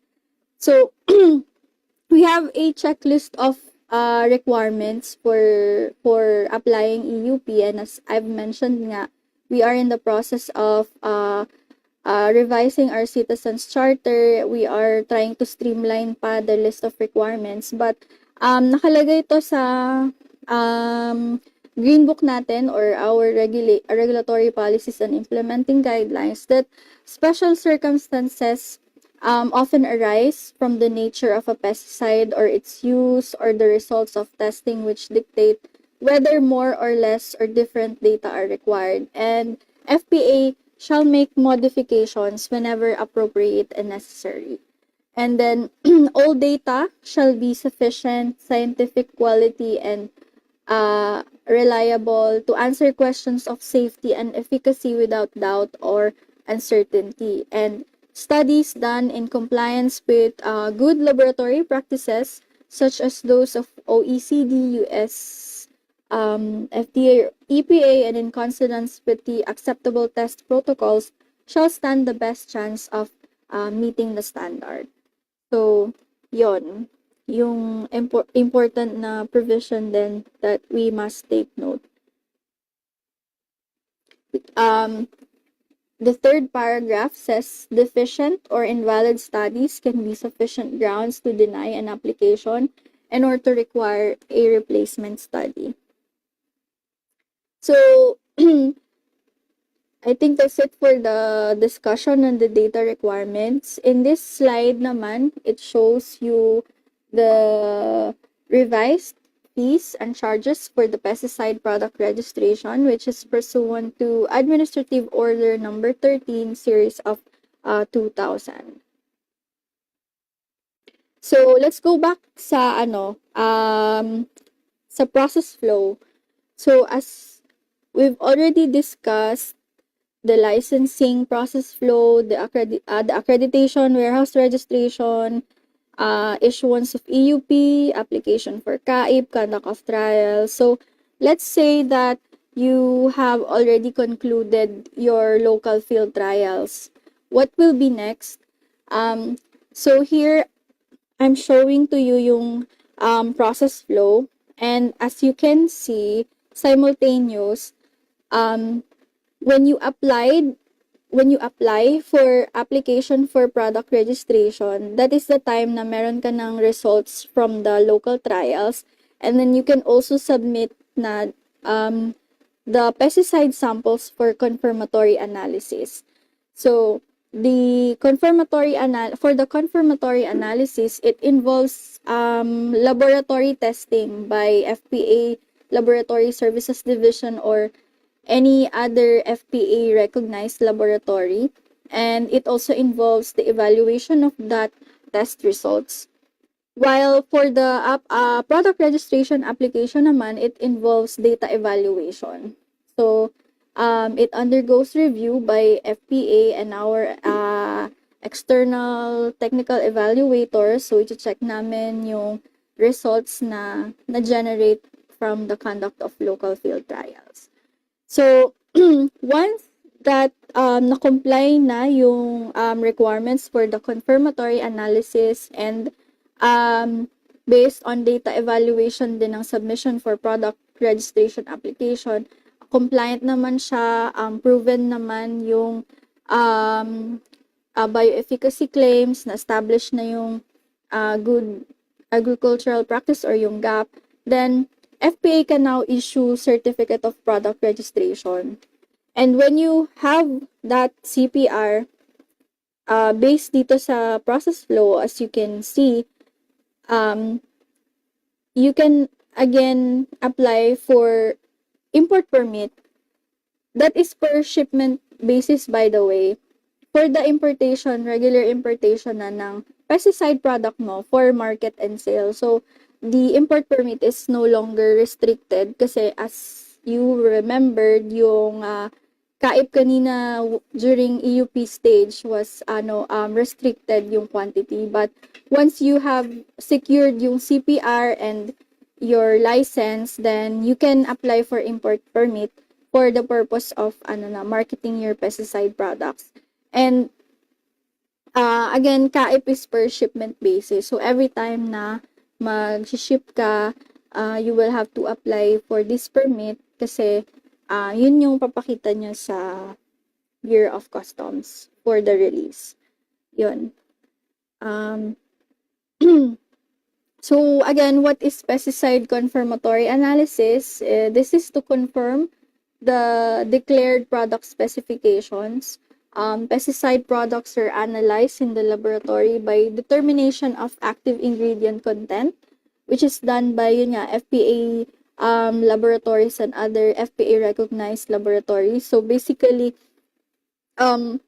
So, we have a checklist of requirements for applying EUP, and as I've mentioned nga, we are in the process of revising our Citizens Charter. We are trying to streamline pa the list of requirements, but nakalagay ito sa Green Book natin, or our regulatory policies and implementing guidelines, that special circumstances often arise from the nature of a pesticide or its use or the results of testing, which dictate whether more or less or different data are required, and FPA shall make modifications whenever appropriate and necessary. And then all data shall be sufficient, scientific quality, and reliable to answer questions of safety and efficacy without doubt or uncertainty. And studies done in compliance with good laboratory practices, such as those of OECD, US, FDA, EPA, and in consonance with the acceptable test protocols, shall stand the best chance of meeting the standard. So, yon yung important na provision then that we must take note. The third paragraph says deficient or invalid studies can be sufficient grounds to deny an application and or to require a replacement study. So, I think that's it for the discussion on the data requirements. In this slide naman, it shows you the revised fees and charges for the pesticide product registration, which is pursuant to Administrative Order number 13, series of 2000. So, let's go back sa sa process flow. So, as we've already discussed, the licensing process flow, the accreditation, warehouse registration, issuance of EUP, application for CAIP, conduct of trial. So, let's say that you have already concluded your local field trials. What will be next? So here, I'm showing to you yung process flow. And as you can see, simultaneous, when you apply for application for product registration, that is the time na meron ka ng results from the local trials, and then you can also submit na the pesticide samples for confirmatory analysis. So the confirmatory analysis, it involves laboratory testing by FPA Laboratory Services Division or any other FPA recognized laboratory, and it also involves the evaluation of that test results. While for the product registration application naman, it involves data evaluation. So it undergoes review by FPA and our external technical evaluators. So i-check namin yung results na generate from the conduct of local field trials. So, once that na-comply na yung requirements for the confirmatory analysis and based on data evaluation din ng submission for product registration application, compliant naman siya, proven naman yung bioefficacy claims, na-establish na yung good agricultural practice or yung GAP, then FPA can now issue certificate of product registration. And when you have that CPR, based dito sa process flow, as you can see, you can again apply for import permit. That is per shipment basis, by the way. For the importation, regular importation na ng pesticide product mo for market and sale. So, the import permit is no longer restricted kasi as you remembered, yung CAIP kanina during EUP stage was restricted yung quantity. But once you have secured yung CPR and your license, then you can apply for import permit for the purpose of marketing your pesticide products. And again, CAIP is per shipment basis. So every time na mag-ship ka, you will have to apply for this permit kasi yun yung papakita nyo sa Bureau of Customs for the release. Yun. So again, what is pesticide confirmatory analysis? This is to confirm the declared product specifications. Pesticide products are analyzed in the laboratory by determination of active ingredient content, which is done by FPA laboratories and other FPA recognized laboratories. So basically, tinatest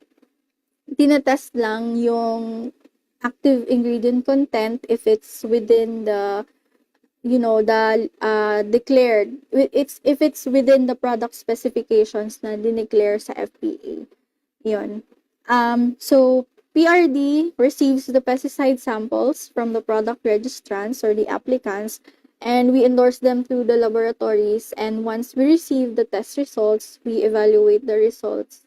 lang yung active ingredient content if it's within the declared, if it's within the product specifications na dineclare sa FPA. Yun. So PRD receives the pesticide samples from the product registrants or the applicants, and we endorse them to the laboratories, and once we receive the test results, we evaluate the results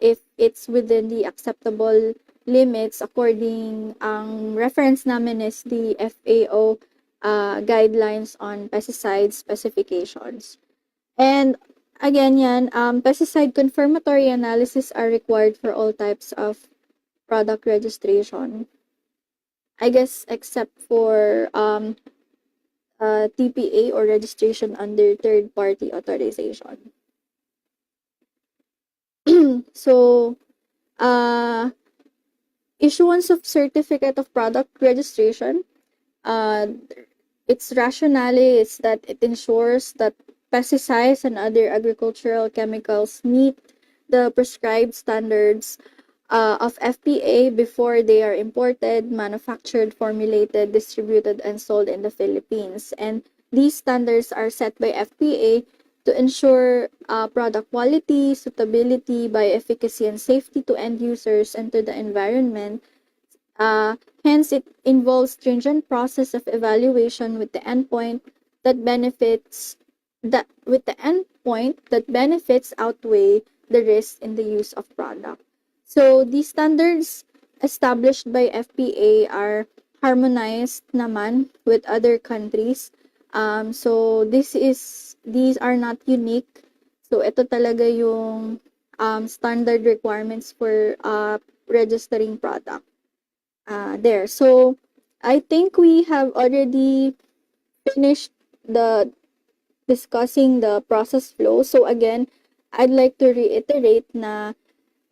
if it's within the acceptable limits. According, ang reference namin is the FAO guidelines on pesticide specifications. And again, pesticide confirmatory analysis are required for all types of product registration. I guess except for TPA or registration under third-party authorization. So, issuance of certificate of product registration, its rationale is that it ensures that pesticides and other agricultural chemicals meet the prescribed standards of FPA before they are imported, manufactured, formulated, distributed, and sold in the Philippines. And these standards are set by FPA to ensure product quality, suitability, bioefficacy, and safety to end users and to the environment. Hence, it involves stringent process of evaluation with the endpoint that benefits outweigh the risks in the use of product. So these standards established by FPA are harmonized naman with other countries. So these are not unique. So ito talaga yung standard requirements for registering product. There. So I think we have already finished discussing the process flow. So again, I'd like to reiterate na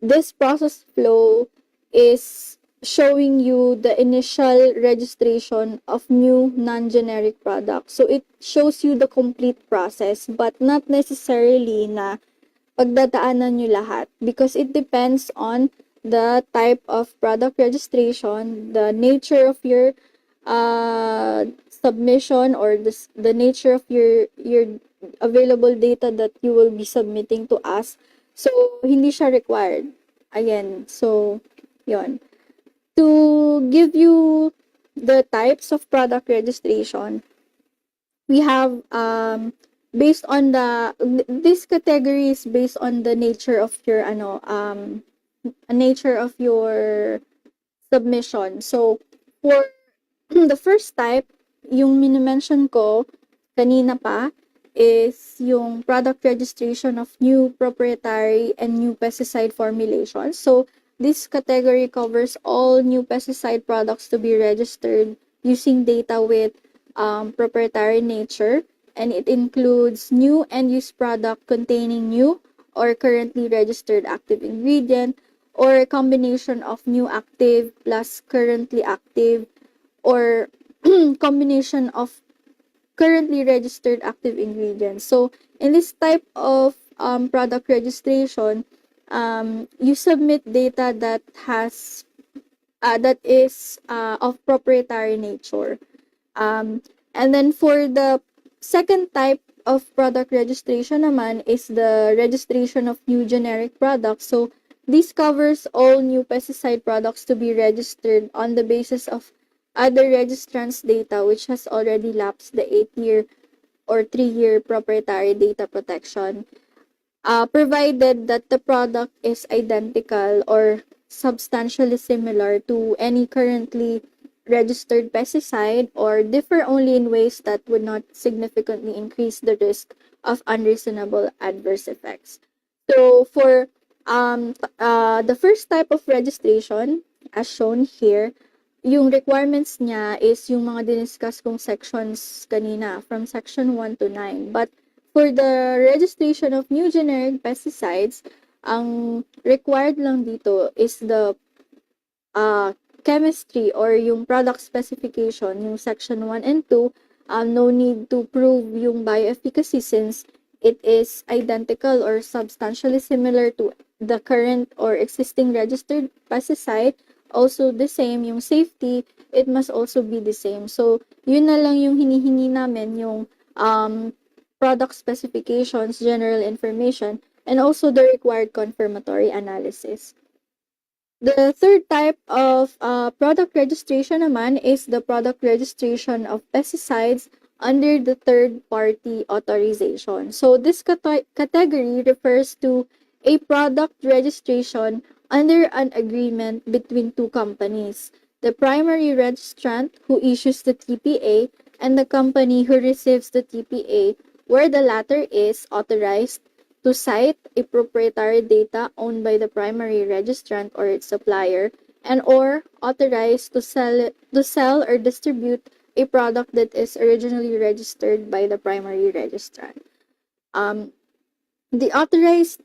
this process flow is showing you the initial registration of new non-generic products. So it shows you the complete process, but not necessarily na pagdadaanan nyo lahat, because it depends on the type of product registration, the nature of your submission, or the nature of your available data that you will be submitting to us. So, hindi siya required. Again, so, yon. To give you the types of product registration, we have, based on this category is based on the nature of your, nature of your submission. So, for the first type, yung minimension ko kanina pa, is yung product registration of new proprietary and new pesticide formulations. So, this category covers all new pesticide products to be registered using data with proprietary nature, and it includes new end-use product containing new or currently registered active ingredient, or a combination of new active plus currently active, or combination of currently registered active ingredients. So, in this type of product registration, you submit data that is of proprietary nature. And then for the second type of product registration naman is the registration of new generic products. So, this covers all new pesticide products to be registered on the basis of other registrants' data which has already lapsed the 8-year or 3-year proprietary data protection, provided that the product is identical or substantially similar to any currently registered pesticide, or differ only in ways that would not significantly increase the risk of unreasonable adverse effects. So for the first type of registration, as shown here, yung requirements niya is yung mga diniscuss kong sections kanina, from section 1 to 9. But for the registration of new generic pesticides, ang required lang dito is the chemistry or yung product specification, yung section 1 and 2. No need to prove yung bioefficacy since it is identical or substantially similar to the current or existing registered pesticide, also the same, yung safety, it must also be the same. So, yun na lang yung hinihingi namin, yung product specifications, general information, and also the required confirmatory analysis. The third type of product registration naman is the product registration of pesticides under the third-party authorization. So this category refers to a product registration under an agreement between two companies, the primary registrant who issues the TPA and the company who receives the TPA, where the latter is authorized to cite a proprietary data owned by the primary registrant or its supplier, and or authorized to sell or distribute a product that is originally registered by the primary registrant. The authorized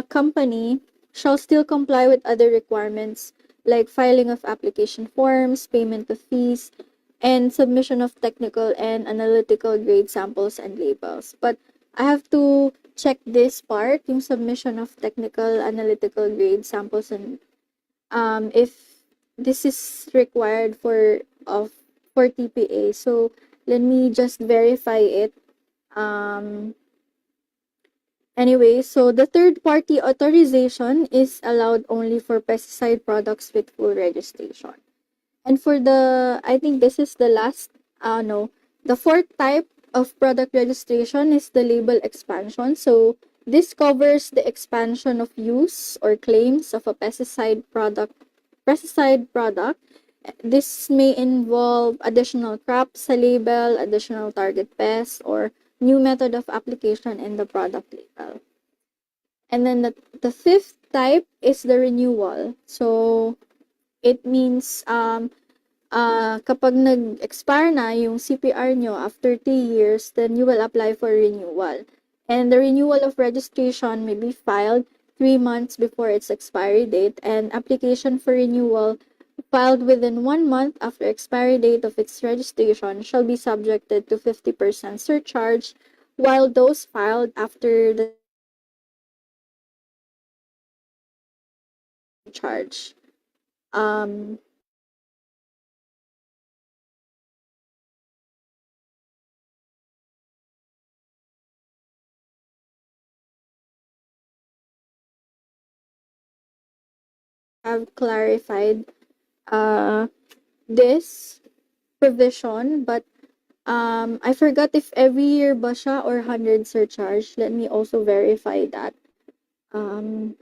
company shall still comply with other requirements like filing of application forms, payment of fees, and submission of technical and analytical grade samples and labels. But I have to check this part, yung submission of technical analytical grade samples, and if this is required for TPA. So let me just verify it. Anyway, so the third party authorization is allowed only for pesticide products with full registration. And for I think this is the last, no, the fourth type of product registration is the label expansion. So this covers the expansion of use or claims of a pesticide product. This may involve additional crops sa label, additional target pests, or new method of application in the product label. And then the fifth type is the renewal. So it means kapag nag-expire na yung CPR nyo after 3 years, then you will apply for renewal. And the renewal of registration may be filed 3 months before its expiry date, and application for renewal filed within 1 month after expiry date of its registration shall be subjected to 50% surcharge, while those filed after the charge. Have clarified this provision, but I forgot if every year ba siya or 100 surcharge. Let me also verify that. And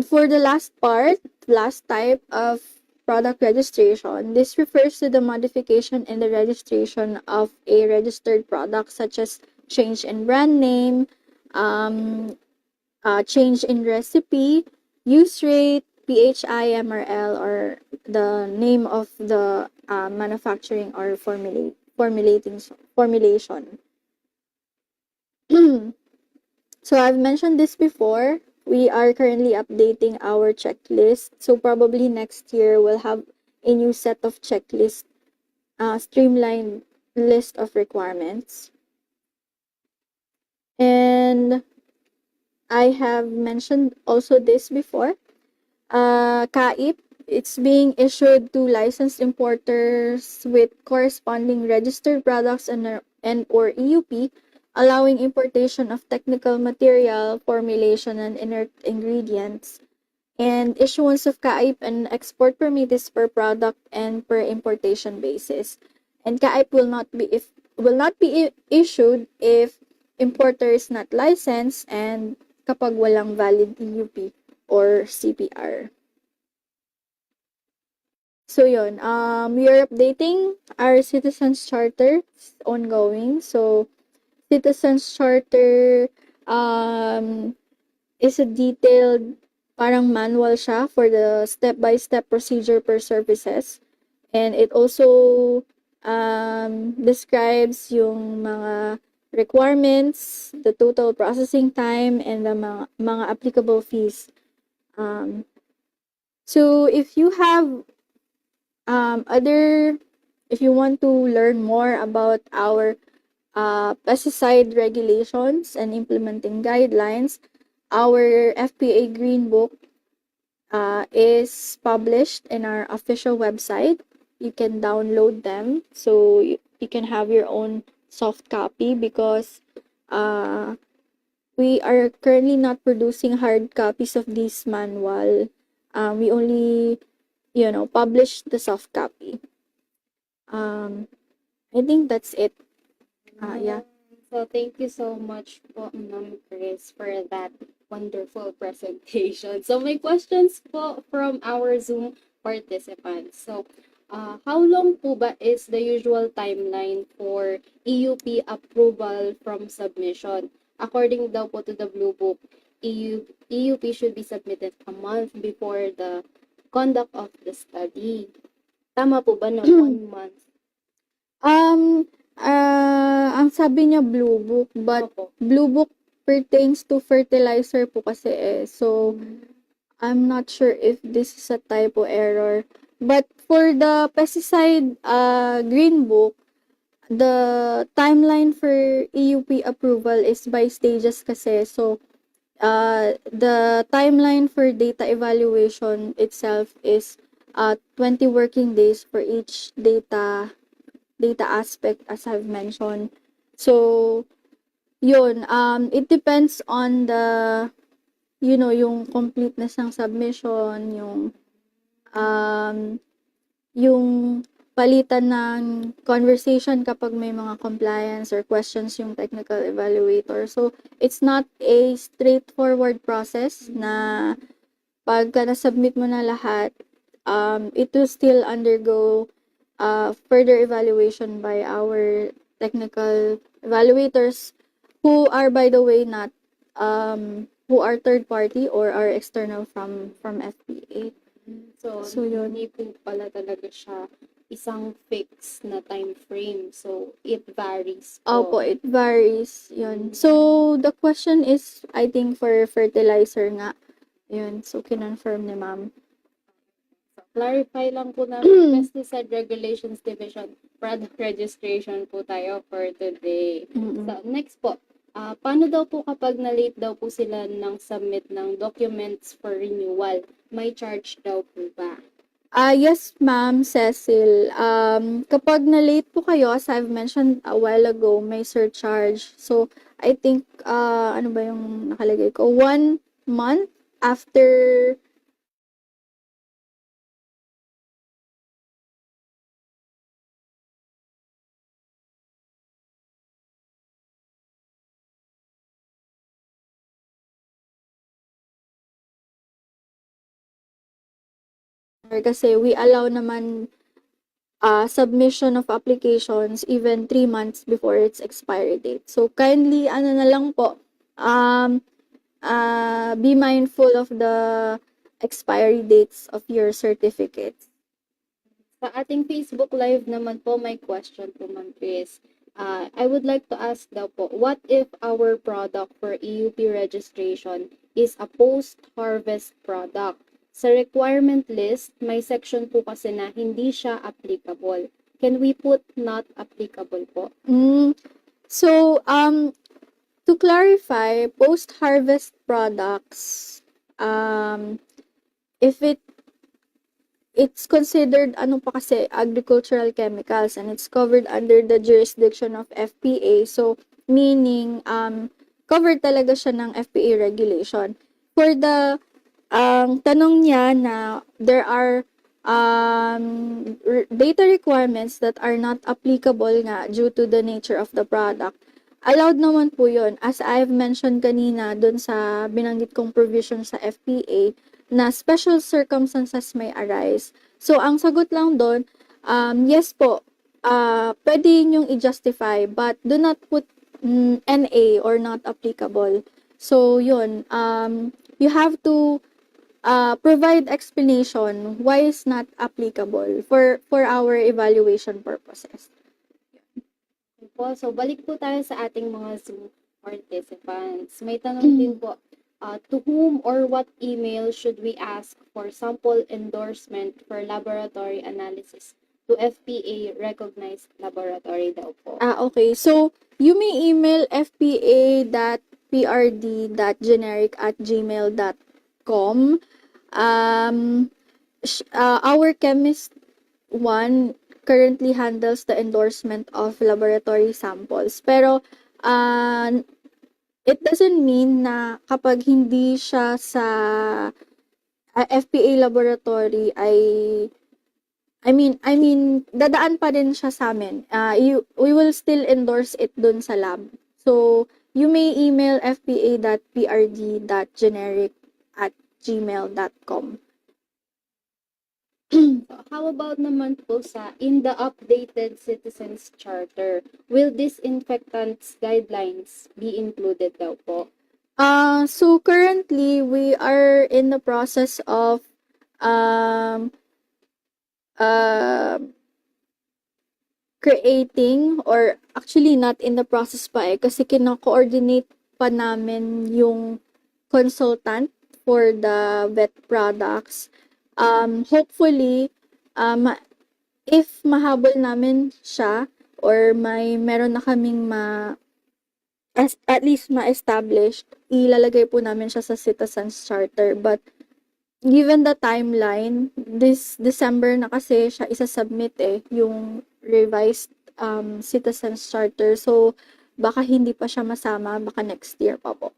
for the last type of product registration, this refers to the modification in the registration of a registered product, such as change in brand name, change in recipe, use rate, PHI, MRL, or the name of the manufacturing or formulation. So I've mentioned this before. We are currently updating our checklist. So probably next year we'll have a new set of checklist, streamlined list of requirements. And I have mentioned also this before. CAIP, it's being issued to licensed importers with corresponding registered products and or EUP, allowing importation of technical material, formulation, and inert ingredients. And issuance of CAIP and export permit is per product and per importation basis. And CAIP will not be issued if importer is not licensed and kapag walang valid EUP or CPR. So yun, we are updating our Citizens Charter. It's ongoing. So Citizens Charter is a detailed, parang manual siya for the step-by-step procedure per services. And it also describes yung mga requirements, the total processing time, and the mga applicable fees. So if you have if you want to learn more about our pesticide regulations and implementing guidelines, our FPA Green Book is published in our official website. You can download them so you can have your own soft copy because uh, we are currently not producing hard copies of this manual. We only, publish the soft copy. I think that's it. Yeah. So thank you so much po, Ma'am Chris, for that wonderful presentation. So may questions po from our Zoom participants. So how long po ba is the usual timeline for EUP approval from submission? According daw po to the Blue Book, EUP should be submitted a month before the conduct of the study. Tama po ba na 1 month? Ang sabi niya Blue Book, but Opo. Blue Book pertains to fertilizer po kasi eh. So, I'm not sure if this is a typo error. But for the pesticide Green Book, the timeline for EUP approval is by stages kasi. So, the timeline for data evaluation itself is 20 working days for each data aspect as I've mentioned. So, yun, it depends on the, yung completeness ng submission, yung palitan ng conversation kapag may mga compliance or questions yung technical evaluator. So, it's not a straightforward process na pagka na-submit mo na lahat, it will still undergo further evaluation by our technical evaluators who are, by the way, not who are third party or are external from FPA. So yun. hindi po pala talaga siya isang fixed na time frame. So, it varies po. Opo, it varies. Yun. So, the question is, I think, for fertilizer nga. Yun. So, kinonfirm ni ma'am. Clarify lang po namin, Pesticide Regulations Division, product registration po tayo for today. Mm-mm. So, next po, paano daw po kapag na-late daw po sila ng submit ng documents for renewal? May charge daw po ba? Yes, ma'am, Cecil. Kapag na-late po kayo, as I've mentioned a while ago, may surcharge. So, I think, ano ba yung nakalagay ko? 1 month after kasi we allow naman submission of applications even 3 months before its expiry date. So, kindly, ano na lang po, be mindful of the expiry dates of your certificates. Sa ating Facebook Live naman po, may question po, Ma'am Chris. I would like to ask daw po, what if our product for EUP registration is a post-harvest product? Sa requirement list, may section po kasi na hindi siya applicable. Can we put not applicable po? So, to clarify, post-harvest products, if it's considered ano pa kasi agricultural chemicals and it's covered under the jurisdiction of FPA. So, meaning, covered talaga siya ng FPA regulation. For the tanong niya na there are data requirements that are not applicable nga due to the nature of the product. Allowed naman po yun. As I've mentioned kanina dun sa binanggit kong provision sa FPA na special circumstances may arise. So, ang sagot lang dun, yes po, pwede nyong i-justify but do not put NA or not applicable. So, yun. You have to provide explanation why it's not applicable for our evaluation purposes. Po, so balik po tayo sa ating mga Zoom participants. May tanong din po, to whom or what email should we ask for sample endorsement for laboratory analysis to FPA recognized laboratory daw po? Okay. So, you may email fpa.prd.generic@gmail.com. Our chemist one currently handles the endorsement of laboratory samples. Pero uh, it doesn't mean na kapag hindi siya sa FPA laboratory ay dadaan pa rin siya sa amin. We will still endorse it dun sa lab. So, you may email fpa.prd.generic@gmail.com. So, how about naman po in the updated Citizens Charter, will disinfectants guidelines be included daw po? So currently we are in the process of um uh, creating, or actually not in the process pa kasi kino-coordinate pa namin yung consultant for the vet products. Hopefully, if mahabol namin siya or meron na kaming at least ma-established, ilalagay po namin siya sa Citizens Charter. But given the timeline, this December na kasi siya isa-submit yung revised Citizens Charter. So, baka hindi pa siya masama, baka next year pa po.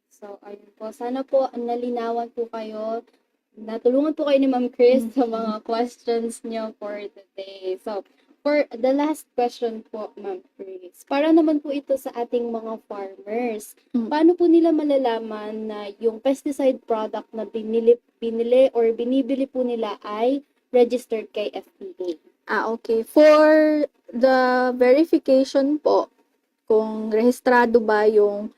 So, ayun po. Sana po nalinawan po kayo. Natulungan po kayo ni Ma'am Chris sa mga questions niyo for today. So, for the last question po, Ma'am Chris, para naman po ito sa ating mga farmers. Paano po nila malalaman na yung pesticide product na binili or binibili po nila ay registered kay FPA? Okay. For the verification po, kung rehistrado ba yung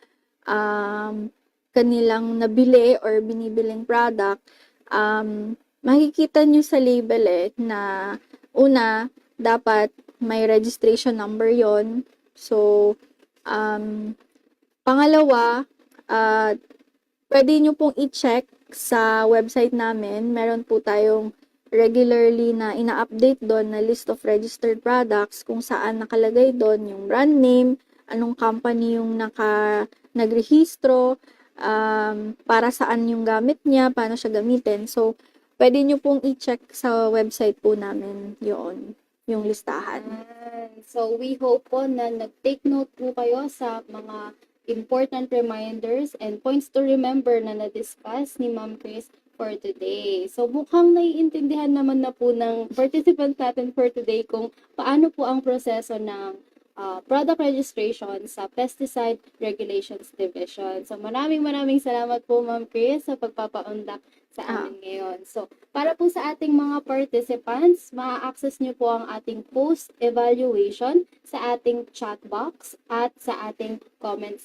kanilang nabili or binibiling product, makikita nyo sa label na una, dapat may registration number yon. So, pangalawa, pwede nyo pong i-check sa website namin. Meron po tayong regularly na ina-update doon na list of registered products kung saan nakalagay doon yung brand name, anong company yung nagrehistro, para saan yung gamit niya, paano siya gamitin. So, pwede nyo pong i-check sa website po namin yung listahan. So, we hope po na nag-take note po kayo sa mga important reminders and points to remember na na-discuss ni Ma'am Chris for today. So, mukhang naiintindihan naman na po ng participants natin for today kung paano po ang proseso ng product registration sa Pesticide Regulations Division. So, maraming salamat po, Ma'am Chris, sa pagpapaundak sa amin ngayon. So, para po sa ating mga participants, ma-access nyo po ang ating post-evaluation sa ating chat box at sa ating comment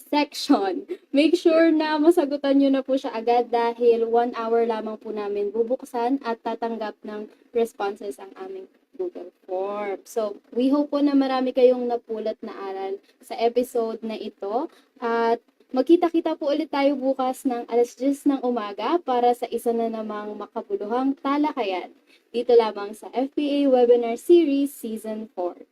section. Make sure na masagutan nyo na po siya agad dahil 1 hour lamang po namin bubuksan at tatanggap ng responses ang aming Google Form. So, we hope po na marami kayong napulot na aral sa episode na ito. At magkita-kita po ulit tayo bukas ng 10:00 ng umaga para sa isa na namang makabuluhang talakayan. Dito lamang sa FPA Webinar Series Season 4.